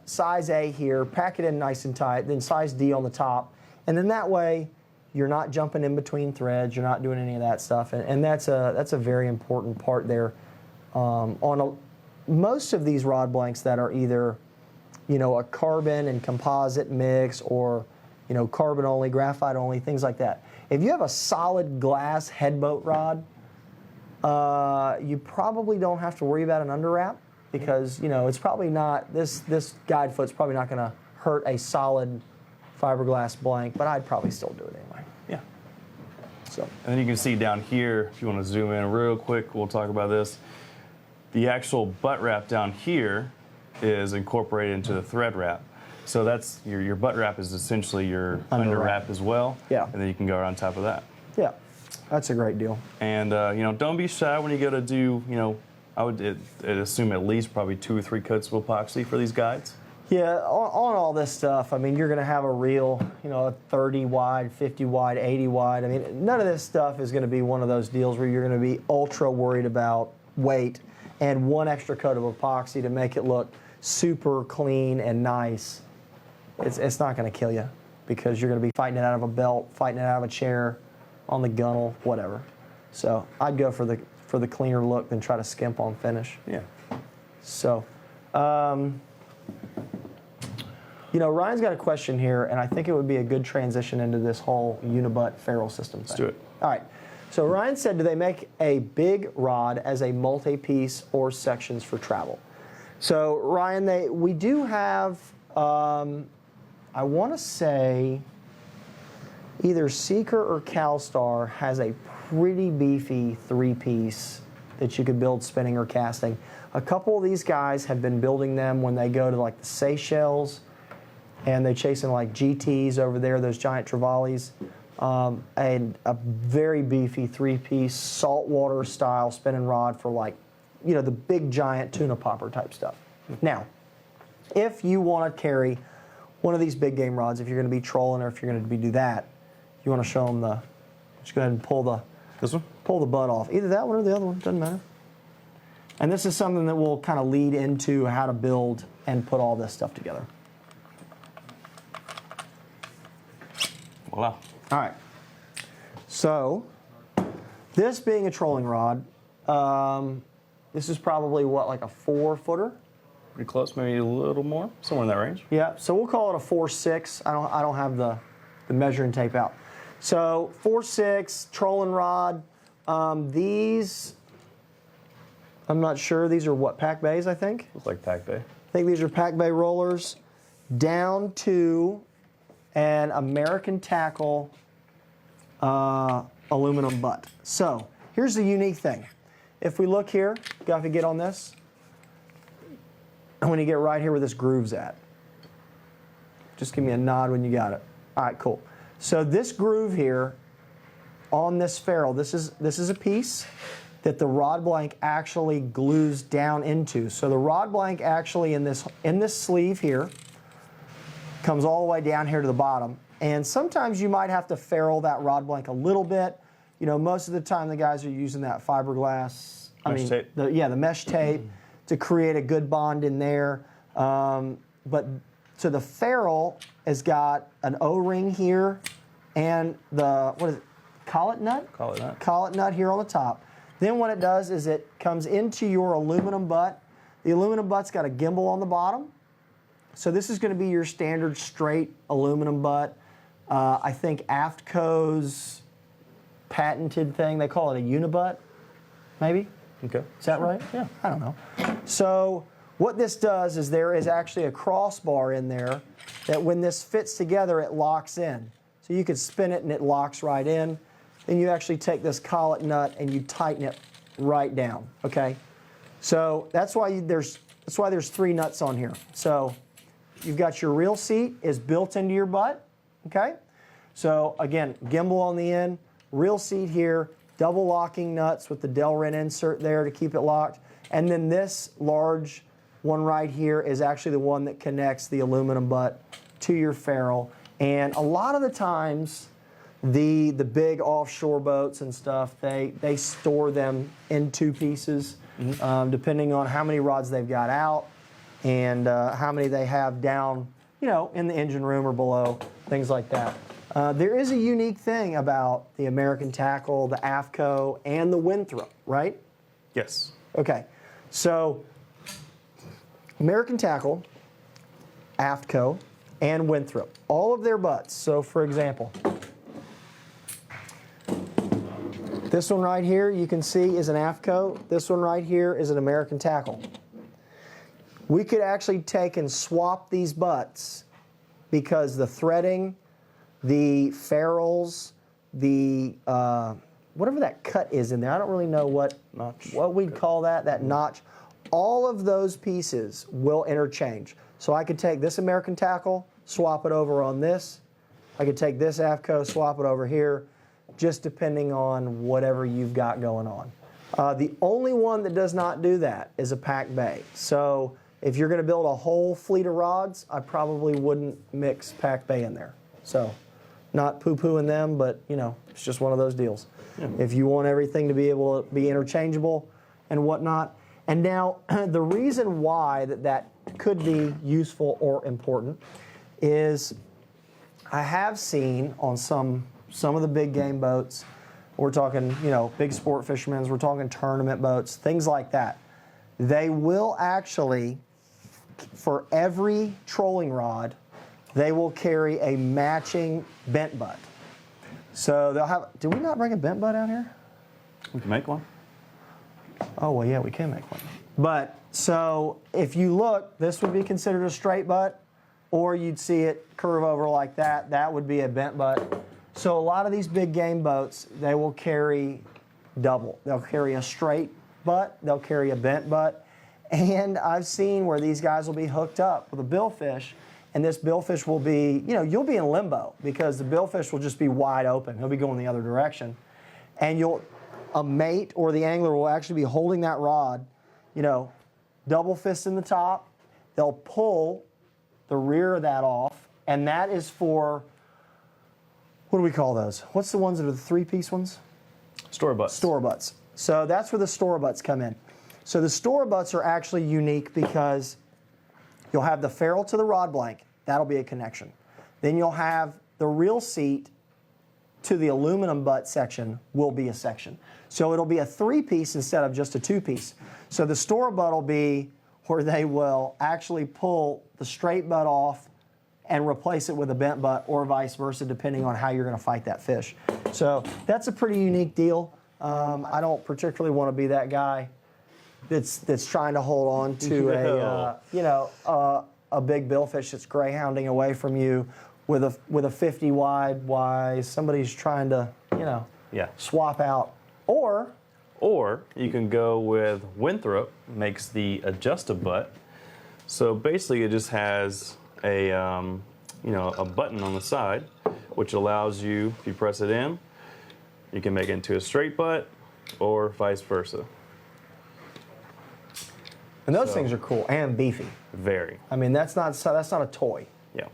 size A here, pack it in nice and tight, then size D on the top, and then that way you're not jumping in between threads, you're not doing any of that stuff, and that's a very important part there. Most of these rod blanks that are either, a carbon and composite mix, or carbon only, graphite only, things like that. If you have a solid glass headboat rod, you probably don't have to worry about an underwrap. Because it's probably not this guide foot's probably not going to hurt a solid fiberglass blank, but I'd probably still do it anyway. Yeah. So. And then you can see down here, if you want to zoom in real quick, we'll talk about this. The actual butt wrap down here is incorporated into the thread wrap. So that's your butt wrap is essentially your under wrap as well. Yeah. And then you can go on top of that. Yeah. That's a great deal. And don't be shy when you go to do I would assume at least probably 2 or 3 coats of epoxy for these guides. Yeah, on all this stuff, I mean, you're going to have a reel, you know, a 30 wide, 50 wide, 80 wide. I mean, none of this stuff is going to be one of those deals where you're going to be ultra worried about weight and one extra coat of epoxy to make it look super clean and nice. It's not going to kill you because you're going to be fighting it out of a belt, fighting it out of a chair, on the gunnel, whatever. So I'd go for the cleaner look than try to skimp on finish. Yeah. So, you know, Ryan's got a question here, and I think it would be a good transition into this whole unibutt ferrule system thing. Let's do it. All right. So Ryan said, do they make a big rod as a multi-piece or sections for travel? So Ryan, we do have, I want to say, either Seeker or CalStar has a pretty beefy 3-piece that you could build spinning or casting. A couple of these guys have been building them when they go to like the Seychelles and they're chasing like GTs over there, those giant trevallies, and a very beefy 3-piece saltwater style spinning rod for like, you know, the big giant tuna popper type stuff. Now, if you want to carry one of these big game rods, if you're going to be trolling or if you're going to do that, you want to show them just go ahead and pull the butt off. Either that one or the other one, doesn't matter. And this is something that will kind of lead into how to build and put all this stuff together. Voila. All right. So, this being a trolling rod, this is probably what, like a 4-footer? Pretty close, maybe a little more, somewhere in that range. Yeah. So we'll call it a 4.6. I don't have the measuring tape out. So 4.6 trolling rod. These, I'm not sure. These are what, pack bays, I think? Looks like Pack Bay. I think these are pack bay rollers down to an American Tackle aluminum butt. So here's the unique thing. If we look here, got to get on this. And when you get right here where this groove's at, just give me a nod when you got it. All right, cool. So this groove here on this ferrule, this is a piece that the rod blank actually glues down into. So the rod blank actually in this sleeve here comes all the way down here to the bottom. And sometimes you might have to ferrule that rod blank a little bit. You know, most of the time the guys are using that fiberglass, tape. the mesh tape to create a good bond in there. So the ferrule has got an O-ring here and the, what is it, collet nut? Collet nut. Collet nut here on the top. Then what it does is it comes into your aluminum butt. The aluminum butt's got a gimbal on the bottom. So this is going to be your standard straight aluminum butt. I think AFTCO's patented thing, they call it a unibutt, maybe? Okay. Is that right? Yeah. I don't know. So what this does is there is actually a crossbar in there that when this fits together, it locks in. So you could spin it and it locks right in. Then you actually take this collet nut and you tighten it right down, okay? So that's why there's 3 nuts on here. So you've got your reel seat is built into your butt, okay? So again, gimbal on the end, reel seat here, double locking nuts with the Delrin insert there to keep it locked. And then this large one right here is actually the one that connects the aluminum butt to your ferrule. And a lot of the times, the big offshore boats and stuff, they store them in 2 pieces, depending on how many rods they've got out and how many they have down, you know, in the engine room or below, things like that. There is a unique thing about the American Tackle, the AFTCO, and the Winthrop, right? Yes. Okay, so American Tackle, AFTCO, and Winthrop, all of their butts. So for example, this one right here you can see is an AFTCO. This one right here is an American Tackle. We could actually take and swap these butts because the threading, the ferrules, the whatever that cut is in there, I don't really know what we'd call that notch. All of those pieces will interchange. So I could take this American Tackle, swap it over on this. I could take this AFTCO, swap it over here, just depending on whatever you've got going on. The only one that does not do that is a pack bay. So if you're going to build a whole fleet of rods, I probably wouldn't mix Pac Bay in there. So, not poo-pooing them, but it's just one of those deals. Yeah. If you want everything to be able to be interchangeable and whatnot. And now, the reason why that could be useful or important is I have seen on some of the big game boats, we're talking, big sport fishermen, we're talking tournament boats, things like that. They will actually, for every trolling rod, they will carry a matching bent butt. So they'll have, did we not bring a bent butt out here? We can make one. Oh, well, yeah, we can make one. But, so if you look, this would be considered a straight butt, or you'd see it curve over like that. That would be a bent butt. So a lot of these big game boats, they will carry double. They'll carry a straight butt, they'll carry a bent butt, and I've seen where these guys will be hooked up with a billfish, and this billfish will be, you'll be in limbo because the billfish will just be wide open. He'll be going the other direction. And a mate or the angler will actually be holding that rod, double fist in the top. They'll pull the rear of that off, and that is for, what do we call those? What's the ones that are the 3-piece ones? Store butts. Store butts. So that's where the store butts come in. So the store butts are actually unique because you'll have the ferrule to the rod blank. That'll be a connection. Then you'll have the reel seat to the aluminum butt section will be a section. So it'll be a 3-piece instead of just a 2-piece. So the store butt will be where they will actually pull the straight butt off and replace it with a bent butt, or vice versa, depending on how you're going to fight that fish. So that's a pretty unique deal. I don't particularly want to be that guy that's trying to hold on to a big billfish that's greyhounding away from you with a 50 wide. Why somebody's trying to swap out, or you can go with Winthrop, makes the adjusted butt. So basically, it just has a button on the side, which allows you, if you press it in, you can make it into a straight butt, or vice versa. And those things are cool and beefy. Very. I mean, that's not a toy. Yeah.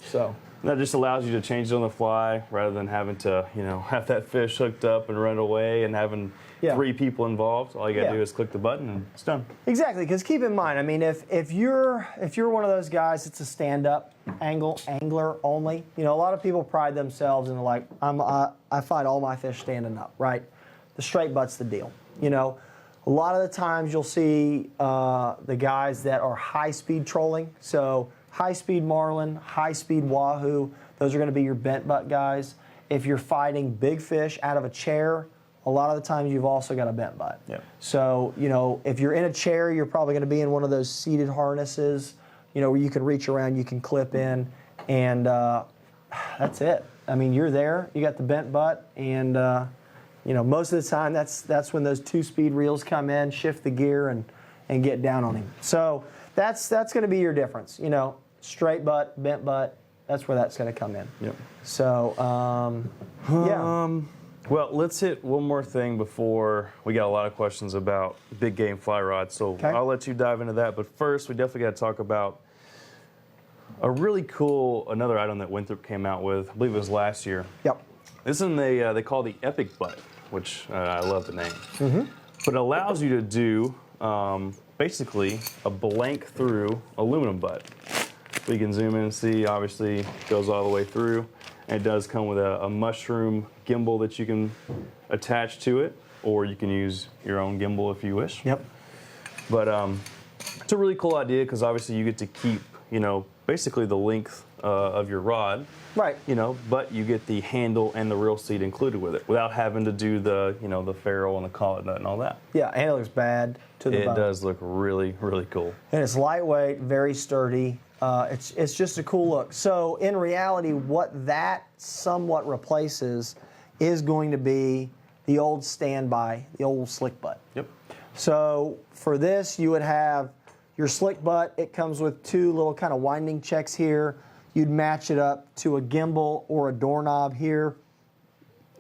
So that just allows you to change it on the fly rather than having to, have that fish hooked up and run away and having 3 people involved. All you gotta do is click the button and it's done. Exactly, because keep in mind, I mean, if you're one of those guys that's a stand-up angler only, a lot of people pride themselves in like, I fight all my fish standing up, right? The straight butt's the deal. A lot of the times you'll see the guys that are high-speed trolling. So high-speed marlin, high-speed wahoo, those are going to be your bent butt guys. If you're fighting big fish out of a chair, a lot of the times you've also got a bent butt. Yep. So, if you're in a chair, you're probably going to be in one of those seated harnesses, where you can reach around, you can clip in, and that's it. I mean, you're there, you got the bent butt, and most of the time that's when those 2-speed reels come in, shift the gear, and get down on him. So that's going to be your difference. Straight butt, bent butt. That's where that's going to come in. Yep. So well, let's hit one more thing before we got a lot of questions about big game fly rods. So I'll let you dive into that. But first, we definitely got to talk about a really cool another item that Winthrop came out with. I believe it was last year. Yep. This one they call the Epic Butt, which I love the name. Mm-hmm. But it allows you to do basically a blank through aluminum butt. We can zoom in and see, obviously, it goes all the way through. And it does come with a mushroom gimbal that you can attach to it, or you can use your own gimbal if you wish. Yep. But it's a really cool idea because obviously you get to keep, basically the length of your rod. Right. But you get the handle and the reel seat included with it without having to do the, the ferrule and the collet nut and all that. Yeah, and it looks bad to the bone. It does look really, really cool. And it's lightweight, very sturdy. It's just a cool look. So in reality, what that somewhat replaces is going to be the old standby, the old slick butt. Yep. So for this, you would have your slick butt. It comes with 2 little kind of winding checks here. You'd match it up to a gimbal or a doorknob here.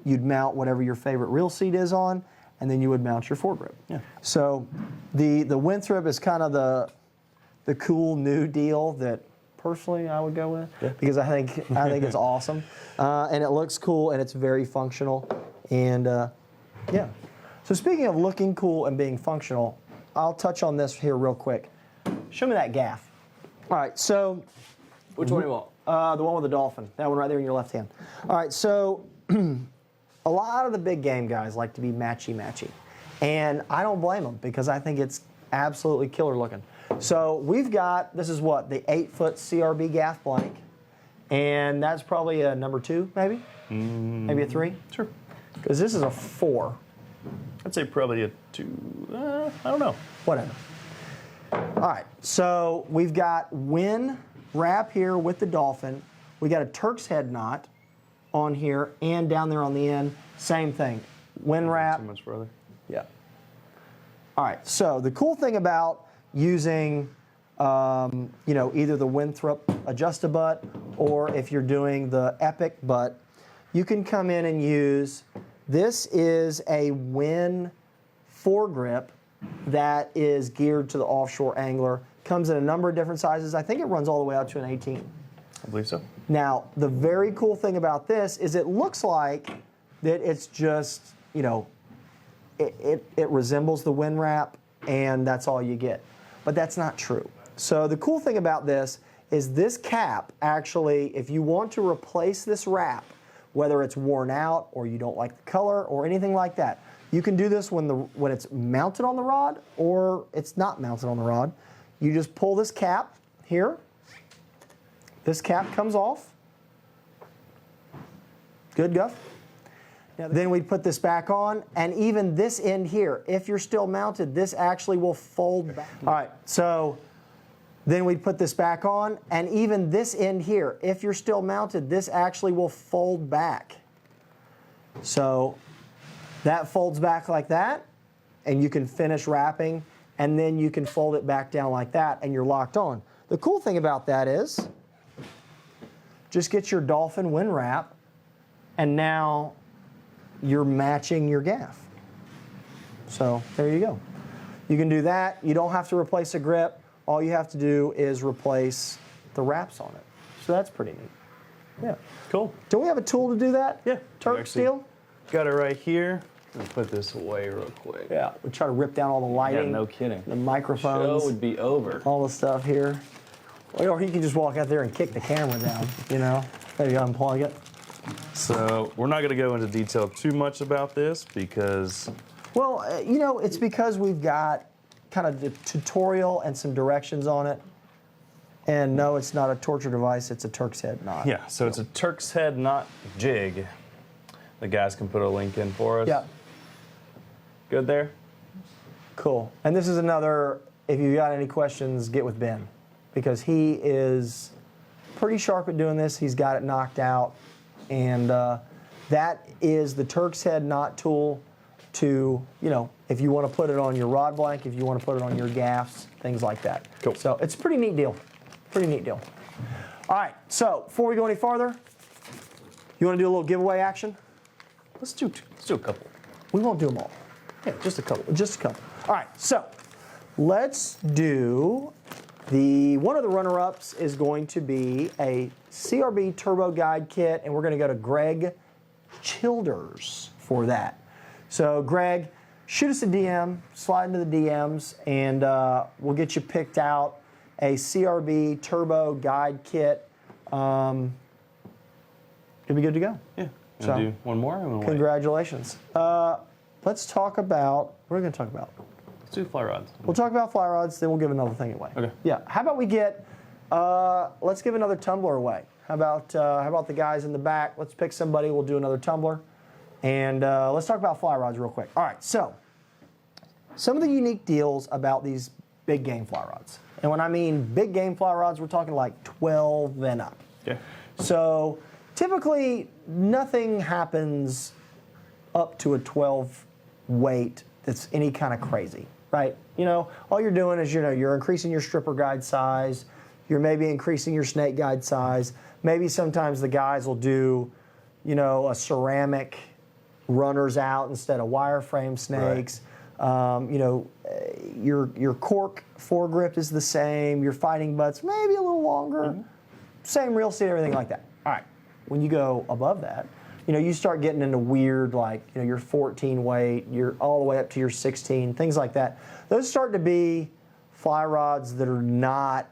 You'd mount whatever your favorite reel seat is on, and then you would mount your foregrip. Yeah. So the Winthrop is kind of the cool new deal that personally I would go with because I think it's awesome, and it looks cool and it's very functional, and yeah. So speaking of looking cool and being functional, I'll touch on this here real quick. Show me that gaff. All right, so Which one do you want? the one with the dolphin, that one right there in your left hand. All right, so a lot of the big game guys like to be matchy-matchy, and I don't blame them because I think it's absolutely killer looking. So we've got, this is what, the 8-foot CRB gaff blank, and that's probably a number 2, maybe? Maybe a 3? Sure. Because this is a 4. I'd say probably a 2. I don't know. Whatever. All right, so we've got Win wrap here with the dolphin. We got a Turk's head knot on here and down there on the end. Same thing. Win wrap. Too much, brother. Yeah. All right, so the cool thing about using, either the Winthrop Adjust-A-Butt or if you're doing the Epic butt, you can come in and use, this is a Win foregrip that is geared to the offshore angler. Comes in a number of different sizes. I think it runs all the way out to an 18. I believe so. Now, the very cool thing about this is it looks like that it's just, it resembles the Win wrap and that's all you get. But that's not true. So the cool thing about this is this cap actually, if you want to replace this wrap, whether it's worn out or you don't like the color or anything like that, you can do this when it's mounted on the rod or it's not mounted on the rod. You just pull this cap here. This cap comes off. Good, Guff? Then we'd put this back on, and even this end here, if you're still mounted, this actually will fold back. All right, so then we'd put this back on, and even this end here, if you're still mounted, this actually will fold back. So that folds back like that, and you can finish wrapping, and then you can fold it back down like that, and you're locked on. The cool thing about that is, just get your dolphin Win wrap, and now you're matching your gaff. So there you go. You can do that. You don't have to replace a grip. All you have to do is replace the wraps on it. So that's pretty neat. Yeah. Cool. Don't we have a tool to do that? Yeah. Turk steel? Got it right here. Let me put this away real quick. Yeah. We try to rip down all the lighting. Yeah, no kidding. The microphones. Show would be over. All the stuff here. Or he can just walk out there and kick the camera down, Maybe unplug it. So we're not going to go into detail too much about this because... Well, it's because we've got kind of the tutorial and some directions on it. And no, it's not a torture device, it's a Turk's head knot. Yeah, so it's a Turk's head knot jig. The guys can put a link in for us. Yeah. Good there? Cool. And this is another, if you've got any questions, get with Ben. Because he is pretty sharp at doing this. He's got it knocked out. And that is the Turk's head knot tool to, if you want to put it on your rod blank, if you want to put it on your gaffs, things like that. Cool. So it's a pretty neat deal. Pretty neat deal. All right, so before we go any farther, you want to do a little giveaway action? Let's do a couple. We won't do them all. Yeah, just a couple. Just a couple. All right, so let's do one of the runner-ups is going to be a CRB Turbo Guide Kit, and we're going to go to Greg Childers for that. So Greg, shoot us a DM, slide into the DMs, and we'll get you picked out a CRB Turbo Guide Kit. It'll be good to go. Yeah. So, Do one more? Or wait? Congratulations. Let's talk about, what are we going to talk about? Let's do fly rods. We'll talk about fly rods, then we'll give another thing away. Okay. Yeah. How about we get, let's give another tumbler away. How about the guys in the back? Let's pick somebody, we'll do another tumbler. And let's talk about fly rods real quick. All right, so some of the unique deals about these big game fly rods. And when I mean big game fly rods, we're talking like 12 and up. Okay. So typically nothing happens up to a 12 weight that's any kind of crazy, right? All you're doing is, you're increasing your stripper guide size, you're maybe increasing your snake guide size, maybe sometimes the guys will do, a ceramic runners out instead of wireframe snakes. Right. your cork foregrip is the same. Your fighting butts maybe a little longer. Same reel seat, everything like that. All right. When you go above that, you start getting into weird, like, your 14 weight, you're all the way up to your 16, things like that. Those start to be fly rods that are not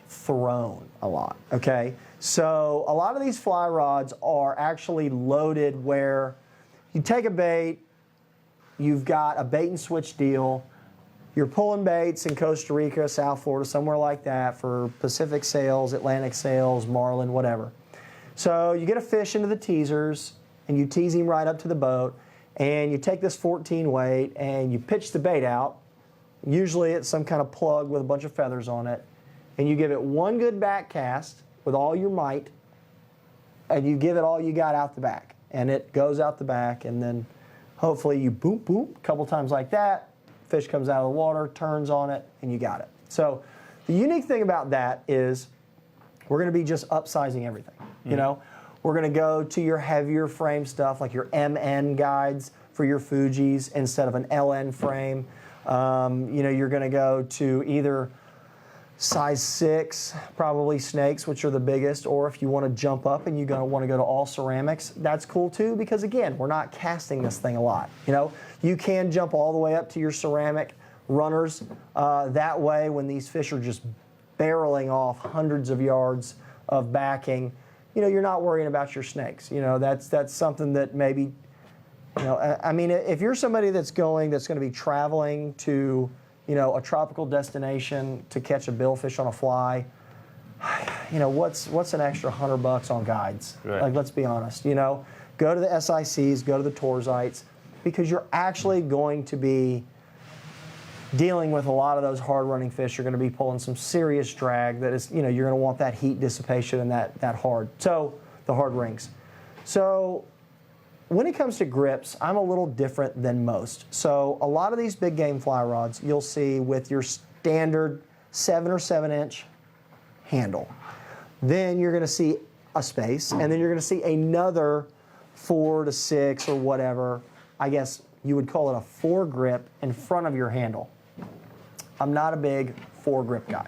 thrown a lot, okay? So a lot of these fly rods are actually loaded where you take a bait, you've got a bait and switch deal, you're pulling baits in Costa Rica, South Florida, somewhere like that for Pacific sales, Atlantic sales, marlin, whatever. So you get a fish into the teasers and you tease him right up to the boat and you take this 14 weight and you pitch the bait out. Usually it's some kind of plug with a bunch of feathers on it, and you give it one good back cast with all your might, and you give it all you got out the back, and it goes out the back, and then hopefully you boom, boom, a couple times like that, fish comes out of the water, turns on it, and you got it. So the unique thing about that is we're going to be just upsizing everything. We're going to go to your heavier frame stuff like your MN guides for your Fujis instead of an LN frame. You're going to go to either size 6, probably snakes, which are the biggest, or if you want to jump up and you want to go to all ceramics, that's cool too, because again, we're not casting this thing a lot. You can jump all the way up to your ceramic runners. That way, when these fish are just barreling off hundreds of yards of backing, you're not worrying about your snakes. That's something that maybe, if you're somebody that's going to be traveling to, a tropical destination to catch a billfish on a fly, what's an extra $100 on guides? Right. Like, let's be honest. Go to the SICs, go to the Torzites, because you're actually going to be dealing with a lot of those hard-running fish. You're going to be pulling some serious drag that is, you're going to want that heat dissipation and that hard. So, the hard rings. So, when it comes to grips, I'm a little different than most. So, a lot of these big game fly rods you'll see with your standard 7 or 7-inch handle. Then you're going to see a space, and then you're going to see another 4 to 6 or whatever. I guess you would call it a foregrip in front of your handle. I'm not a big foregrip guy.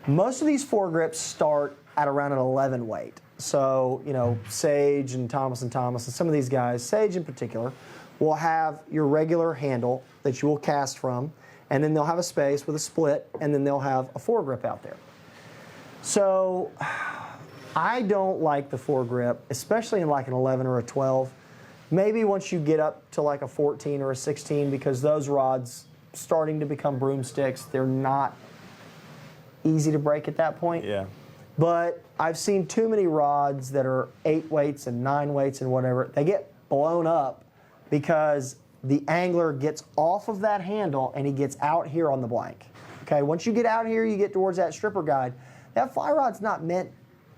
Most of these foregrips start at around an 11 weight. So, Sage and Thomas and some of these guys, Sage in particular, will have your regular handle that you will cast from, and then they'll have a space with a split, and then they'll have a foregrip out there. So, I don't like the foregrip, especially in like an 11 or a 12. Maybe once you get up to like a 14 or a 16, because those rods starting to become broomsticks, they're not easy to break at that point. Yeah. But I've seen too many rods that are 8 weights and 9 weights and whatever. They get blown up because the angler gets off of that handle and he gets out here on the blank. Okay, once you get out here, you get towards that stripper guide. That fly rod's not meant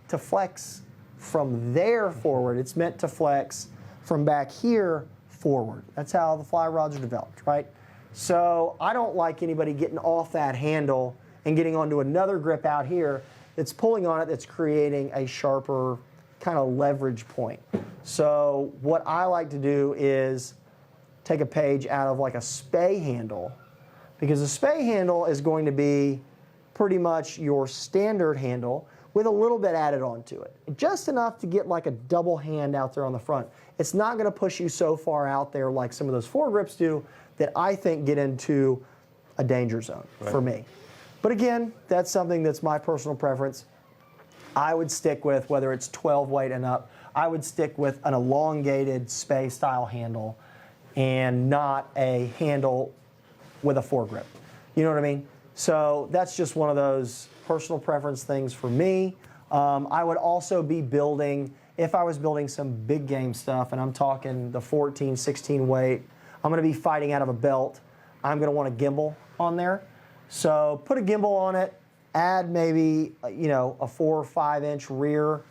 to flex from there forward. It's meant to flex from back here forward. That's how the fly rods are developed, right? So I don't like anybody getting off that handle and getting onto another grip out here that's pulling on it, that's creating a sharper kind of leverage point. So what I like to do is take a page out of like a spay handle, because a spay handle is going to be pretty much your standard handle with a little bit added onto it. Just enough to get like a double hand out there on the front. It's not going to push you so far out there like some of those foregrips do that I think get into a danger zone for me. But again, that's something that's my personal preference. I would stick with, whether it's 12 weight and up, I would stick with an elongated spay style handle and not a handle with a foregrip. You know what I mean? So that's just one of those personal preference things for me. I would also be building, if I was building some big game stuff, and I'm talking the 14, 16 weight, I'm going to be fighting out of a belt. I'm going to want a gimbal on there. So put a gimbal on it, add maybe, a 4 or 5 inch rear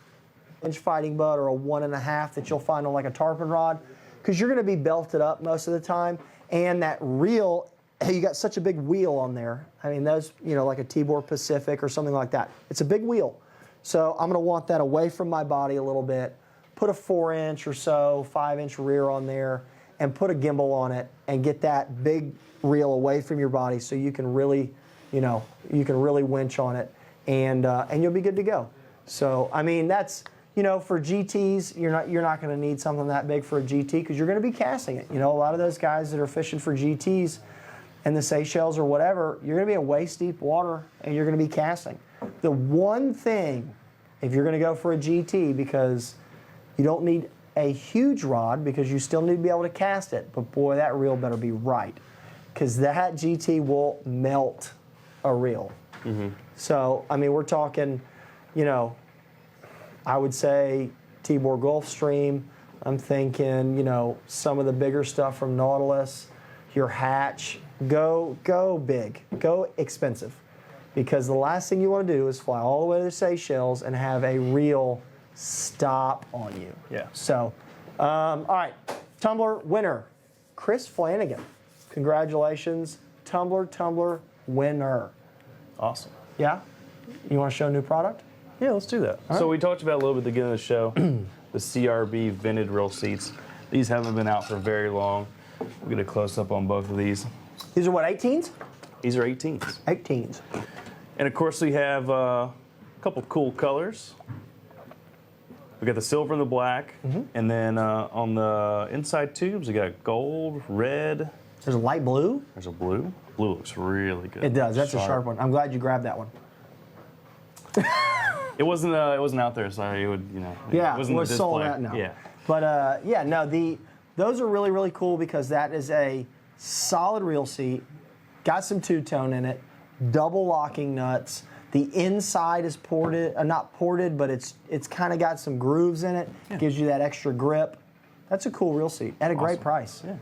inch fighting butt or a 1.5 that you'll find on like a tarpon rod, because you're going to be belted up most of the time. And that reel, you got such a big wheel on there. I mean, those, like a Tibor Pacific or something like that. It's a big wheel. So I'm going to want that away from my body a little bit. Put a 4 inch or so, 5 inch rear on there, and put a gimbal on it and get that big reel away from your body so you can really, you can really winch on it and you'll be good to go. So, I mean, that's, for GTs, you're not going to need something that big for a GT because you're going to be casting it. A lot of those guys that are fishing for GTs in the Seychelles or whatever, you're going to be in waist deep water and you're going to be casting. The one thing, if you're going to go for a GT, because you don't need a huge rod because you still need to be able to cast it, but boy, that reel better be right because that GT will melt a reel. Mm-hmm. So, I mean, we're talking, I would say Tibor Gulfstream. I'm thinking, some of the bigger stuff from Nautilus, your Hatch. Go big, go expensive, because the last thing you want to do is fly all the way to the Seychelles and have a reel stop on you. Yeah. So, all right, Tumbler winner, Chris Flanagan. Congratulations, Tumbler winner. Awesome. Yeah? You want to show a new product? Yeah, let's do that. All so right. we talked about a little bit at the beginning of the show, the CRB vented reel seats. These haven't been out for very long. We'll get a close-up on both of these. These are what, 18s? These are 18s. 18s. And of course we have a couple cool colors. We got the silver and the black, and then on the inside tubes we got gold, red. There's a light blue. There's a blue. Blue looks really good. It does. That's a sharp one. I'm glad you grabbed that one. It wasn't out there, so it would, Yeah, it wasn't was the sold display. out now. Yeah. But those are really, really cool because that is a solid reel seat, got some two-tone in it, double locking nuts. The inside is ported, not ported, but it's kind of got some grooves in it. Yeah. Gives you that extra grip. That's a cool reel seat at a great price. Yeah.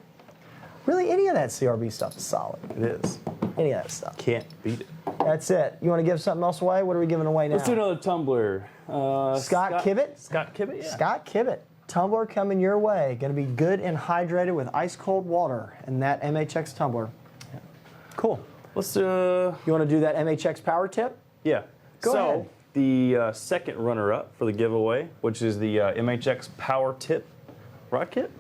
Really, any of that CRB stuff is solid. It is. Any of that stuff. Can't beat it. That's it. You want to give something else away? What are we giving away now? Let's do another tumbler. Scott Kibbett? Scott Kibbett, yeah. Scott Kibbett. Tumbler coming your way. Going to be good and hydrated with ice cold water and that MHX tumbler. Yeah. Cool. Let's You want to do that MHX power tip? yeah. Go so, ahead. the second runner-up for the giveaway, which is the MHX power tip rod kit,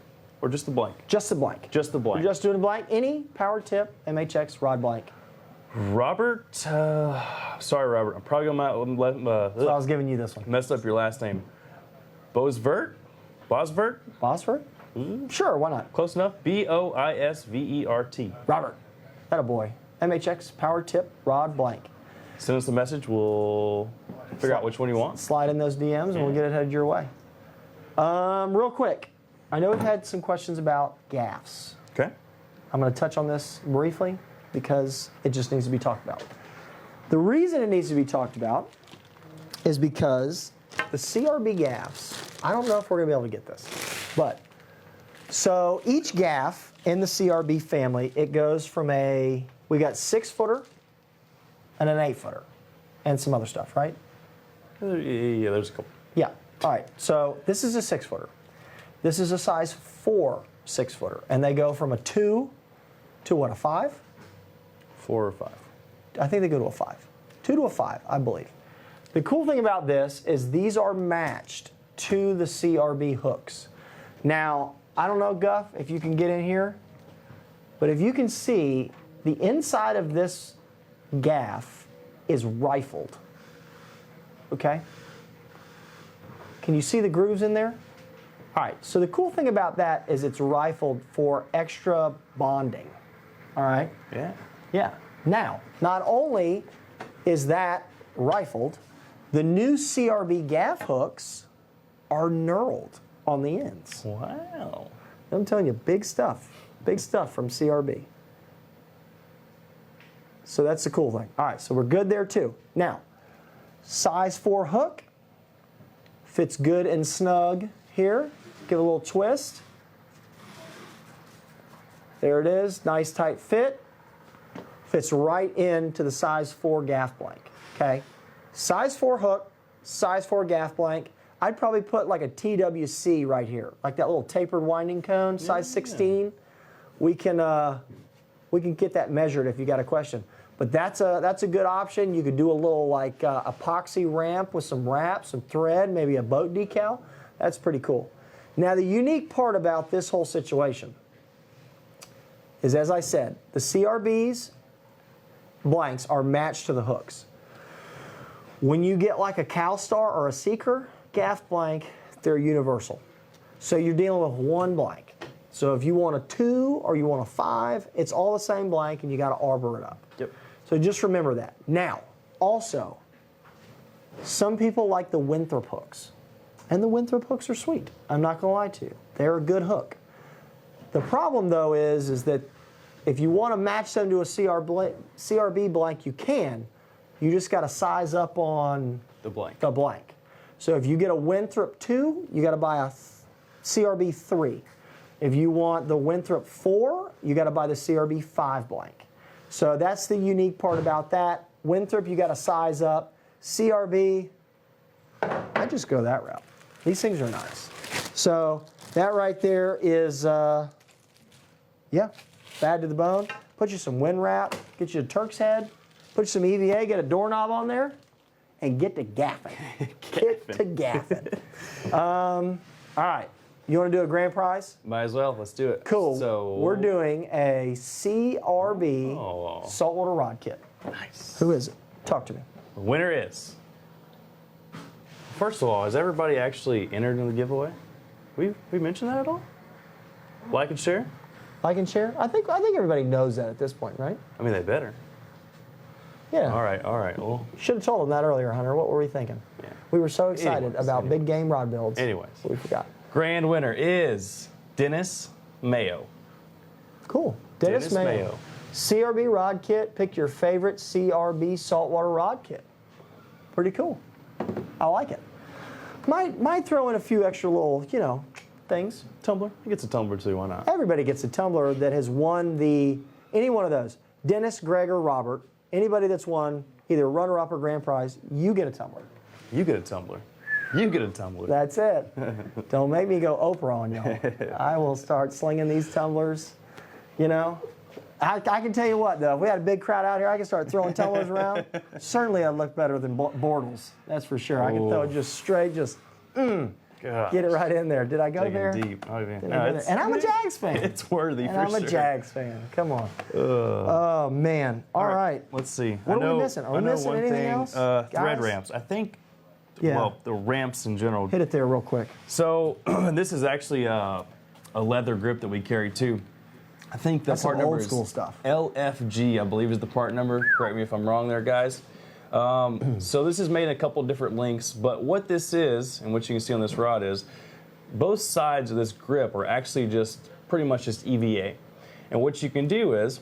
or just the blank? Just the blank. Just the blank. You're just doing a blank. Any power tip MHX rod blank. Robert, sorry Robert, I'm probably gonna So I was giving you this one. mess up your last name. Bosvert? Bosford? Sure, why not? Close enough. Boisvert. Robert. That boy. MHX power tip rod blank. Send us a message. We'll figure out which one you want. Slide in those DMs and we'll get it headed your way. Real quick, I know we've had some questions about gaffs. Okay. I'm going to touch on this briefly because it just needs to be talked about. The reason it needs to be talked about is because the CRB gaffs, I don't know if we're going to be able to get this, but so each gaff in the CRB family, it goes from we got 6-footer and an 8-footer and some other stuff, right? Yeah, there's a couple. Yeah. All right. So this is a 6-footer. This is a size 4 6-footer, and they go from a 2 to what, a 5? 4 or 5. I think they go to a 5. 2 to a 5, I believe. The cool thing about this is these are matched to the CRB hooks. Now, I don't know, Guff, if you can get in here, but if you can see, the inside of this gaff is rifled. Okay? Can you see the grooves in there? All right, so the cool thing about that is it's rifled for extra bonding. All right? Yeah. Yeah. Now, not only is that rifled, the new CRB gaff hooks are knurled on the ends. Wow. I'm telling you, big stuff from CRB. So that's the cool thing. All right, so we're good there too. Now, size 4 hook, fits good and snug here. Give it a little twist. There it is, nice tight fit. Fits right into the size 4 gaff blank, okay? Size 4 hook, size 4 gaff blank. I'd probably put like a TWC right here, like that little tapered winding cone, size 16. We can get that measured if you got a question. But that's a good option. You could do a little like epoxy ramp with some wrap, some thread, maybe a boat decal. That's pretty cool. Now the unique part about this whole situation is, as I said, the CRB's blanks are matched to the hooks. When you get like a CalStar or a Seeker gaff blank, they're universal. So you're dealing with one blank. So if you want a 2 or you want a 5, it's all the same blank and you got to arbor it up. Yep. So just remember that. Now, also, some people like the Winthrop hooks. And the Winthrop hooks are sweet. I'm not going to lie to you. They're a good hook. The problem, though, is that if you want to match them to a CRB blank, you can. You just got to size up on The blank. the blank. So if you get a Winthrop 2, you got to buy a CRB 3. If you want the Winthrop 4, you got to buy the CRB 5 blank. So that's the unique part about that. Winthrop, you got to size up. CRB, I just go that route. These things are nice. So that right there is, yeah, bad to the bone. Put you some wind wrap, get you a Turk's head, put you some EVA, get a doorknob on there, and get to gaffing. Get to gaffing. All right, you want to do a grand prize? Might as well. Let's do it. Cool. So we're doing a CRB saltwater rod kit. Nice. Who is it? Talk to me. The winner is. First of all, has everybody actually entered in the giveaway? We mentioned that at all? Like and share? Like and share? I think everybody knows that at this point, right? I mean, they better. Yeah. All right. Well, Should have told them that earlier, Hunter. What were we thinking? Yeah. We were so excited Anyways. about big game rod builds. Anyways. We forgot. grand winner is Dennis Mayo. Cool. Dennis Mayo. CRB rod kit. Pick your favorite CRB saltwater rod kit. Pretty cool. I like it. Might throw in a few extra little, things. Tumbler. He gets a tumbler too. Why not? Everybody gets a tumbler that has won any one of those. Dennis, Greg, or Robert. Anybody that's won either runner-up or grand prize, you get a tumbler. You get a tumbler. You get a tumbler. That's it. Don't make me go Oprah on y'all. I will start slinging these tumblers. I can tell you what, though. If we had a big crowd out here, I can start throwing tumblers around. Certainly, I'd look better than Bortles. That's for sure. I can throw it just straight, get it right in there. Did I go Digging there? deep. Oh, yeah. And I'm a Jags fan. It's worthy and for I'm sure. a Jags fan. Come on. Oh, man. All right. Let's see. What are we missing? Are we missing anything else? Thread guys? ramps. I think, Yeah. well, the ramps in general. Hit it there real quick. So this is actually a leather grip that we carry too. I think the That's part some number old is school stuff. LFG, I believe is the part number. Correct me if I'm wrong there, guys. So this is made in a couple different lengths, but what this is, and what you can see on this rod is, both sides of this grip are actually just pretty much just EVA. And what you can do is,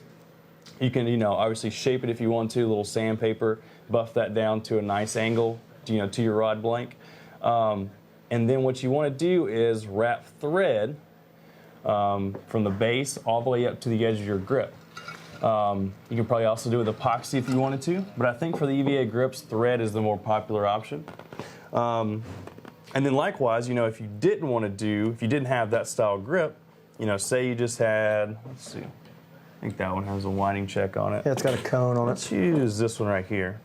you can, obviously shape it if you want to, a little sandpaper, buff that down to a nice angle, to your rod blank. And then what you want to do is wrap thread from the base all the way up to the edge of your grip. You can probably also do it with epoxy if you wanted to, but I think for the EVA grips, thread is the more popular option. And then likewise, if you didn't have that style grip, say you just had, let's see, I think that one has a winding check on it. Yeah, it's got a cone on it. Let's use this one right here.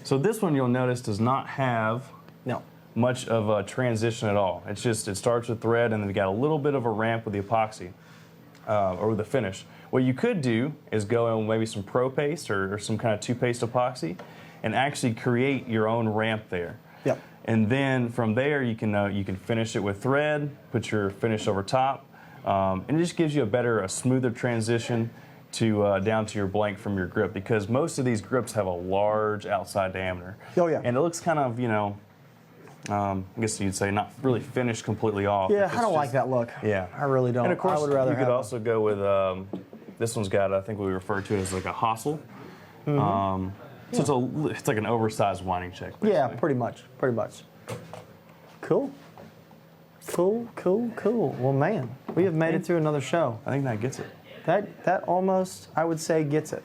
So this one you'll notice does not have much of a transition at all. It starts with thread and then we got a little bit of a ramp with the epoxy or with the finish. What you could do is go in with maybe some Pro Paste or some kind of two-paste epoxy and actually create your own ramp there. Yep. And then from there you can finish it with thread, put your finish over top, and it just gives you a smoother transition to down to your blank from your grip, because most of these grips have a large outside diameter. Oh yeah. And it looks kind of, I guess you'd say not really finished completely off. Yeah, I don't like that look. Yeah. I really don't. And of course, I would rather you could have also go with, this one's got, I think we refer to it as like a hosel. So it's like an oversized winding check, basically. Yeah, pretty much. Cool. Well, man, we have made it through another show. I think that gets it. That almost, I would say, gets it.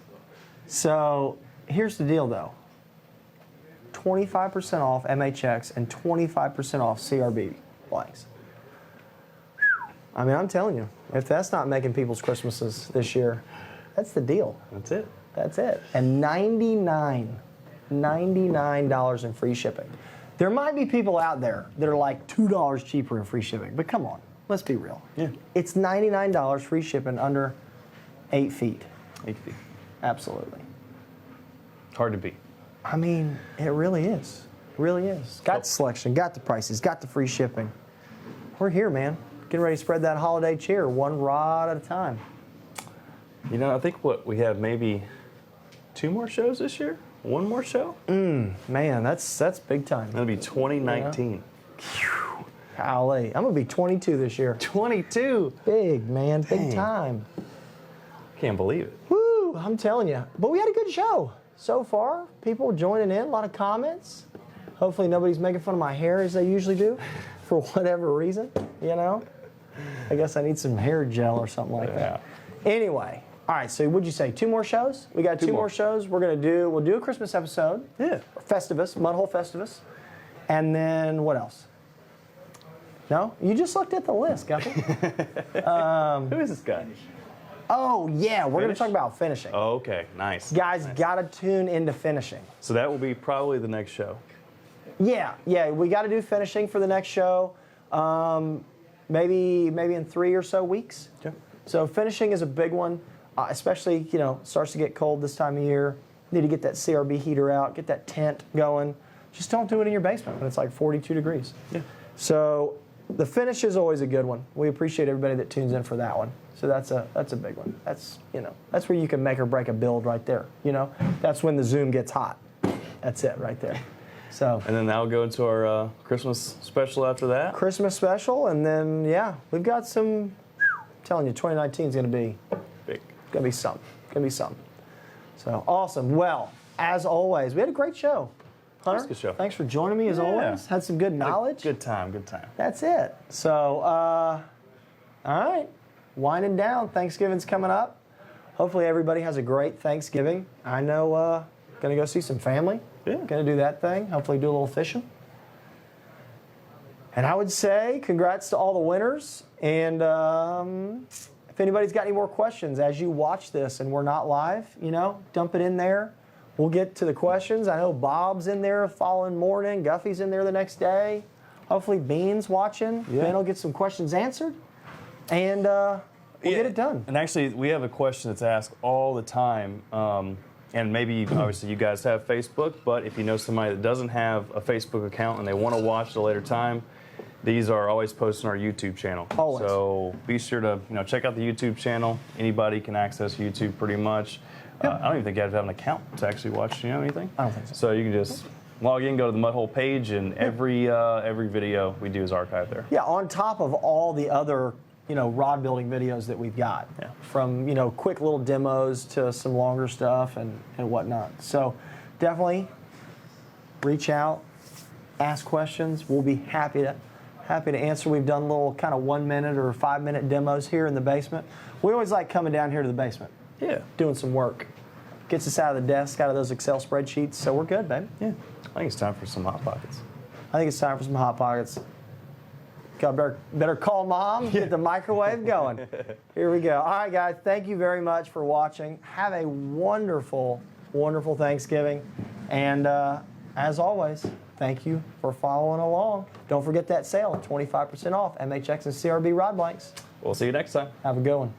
So here's the deal, though. 25% off MHX and 25% off CRB blanks. I mean, I'm telling you, if that's not making people's Christmases this year, that's the deal. That's it. That's it. And $99 in free shipping. There might be people out there that are like $2 cheaper in free shipping, but come on, let's be real. Yeah. It's $99 free shipping under 8 feet. 8 feet. Absolutely. Hard to beat. I mean, it really is. It really is. Got the selection, got the prices, got the free shipping. We're here, man. Getting ready to spread that holiday cheer one rod at a time. You know, I think we have maybe 2 more shows this year? 1 more show? Man, that's big time. That'll be 2019. Golly, I'm gonna be 22 this year. 22. Big, man, big Dang. time. Can't believe it. Woo, I'm telling you. But we had a good show so far. People joining in, a lot of comments. Hopefully nobody's making fun of my hair as they usually do for whatever reason, you know? I guess I need some hair gel or something like that. Anyway, all right, so what'd you say, 2 more shows? We got 2 more shows. We'll do a Christmas episode. Yeah. Festivus, Mudhole Festivus. And then what else? No? You just looked at the list, Guppy. Who is this guy? Oh, yeah, we're going to Finish? talk about finishing. Oh, okay, nice. Guys, Nice. got to tune into finishing. So that will be probably the next show. Yeah, we got to do finishing for the next show. Maybe in 3 or so weeks. Okay. So finishing is a big one, especially, starts to get cold this time of year. Need to get that CRB heater out, get that tent going. Just don't do it in your basement when it's like 42 degrees. Yeah. So the finish is always a good one. We appreciate everybody that tunes in for that one. So that's a big one. That's where you can make or break a build right there. That's when the Zoom gets hot. That's it right there. So And then that'll go into our Christmas special after that. Christmas special, and then we've got some. I'm telling you, 2019 is going to be Big. something. So awesome. Well, as always, we had a great show. Hunter, It was a good show. thanks for joining me as Yeah. always. Had some good knowledge. Good time. That's it. So, all right, winding down. Thanksgiving's coming up. Hopefully everybody has a great Thanksgiving. I know, gonna go see some family. Yeah. Gonna do that thing. Hopefully do a little fishing. And I would say congrats to all the winners. And if anybody's got any more questions as you watch this and we're not live, dump it in there. We'll get to the questions. I know Bob's in there the following morning. Guffey's in there the next day. Hopefully Bean's watching. Yeah. Ben will get some questions answered. And we'll get it done. And actually, we have a question that's asked all the time. And maybe, obviously, you guys have Facebook, but if you know somebody that doesn't have a Facebook account and they want to watch at a later time, these are always posted on our YouTube channel. Always. So be sure to check out the YouTube channel. Anybody can access YouTube pretty much. I don't even think you have to have an account to actually watch anything. I don't think so. So you can just log in, go to the Mudhole page, and every video we do is archived there. Yeah, on top of all the other, rod building videos that we've got. Yeah. From, quick little demos to some longer stuff and whatnot. So definitely reach out, ask questions. We'll be happy to answer. We've done little kind of 1 minute or 5 minute demos here in the basement. We always like coming down here to the basement, Yeah. doing some work. Gets us out of the desk, out of those Excel spreadsheets. So we're good, baby. Yeah. I think it's time for some Hot Pockets. I think it's time for some Hot Pockets. God, better call Mom, get the microwave going. Here we go. All right, guys, thank you very much for watching. Have a wonderful, wonderful Thanksgiving. And as always, thank you for following along. Don't forget that sale, 25% off, MHX and CRB rod blanks. We'll see you next time. Have a good one.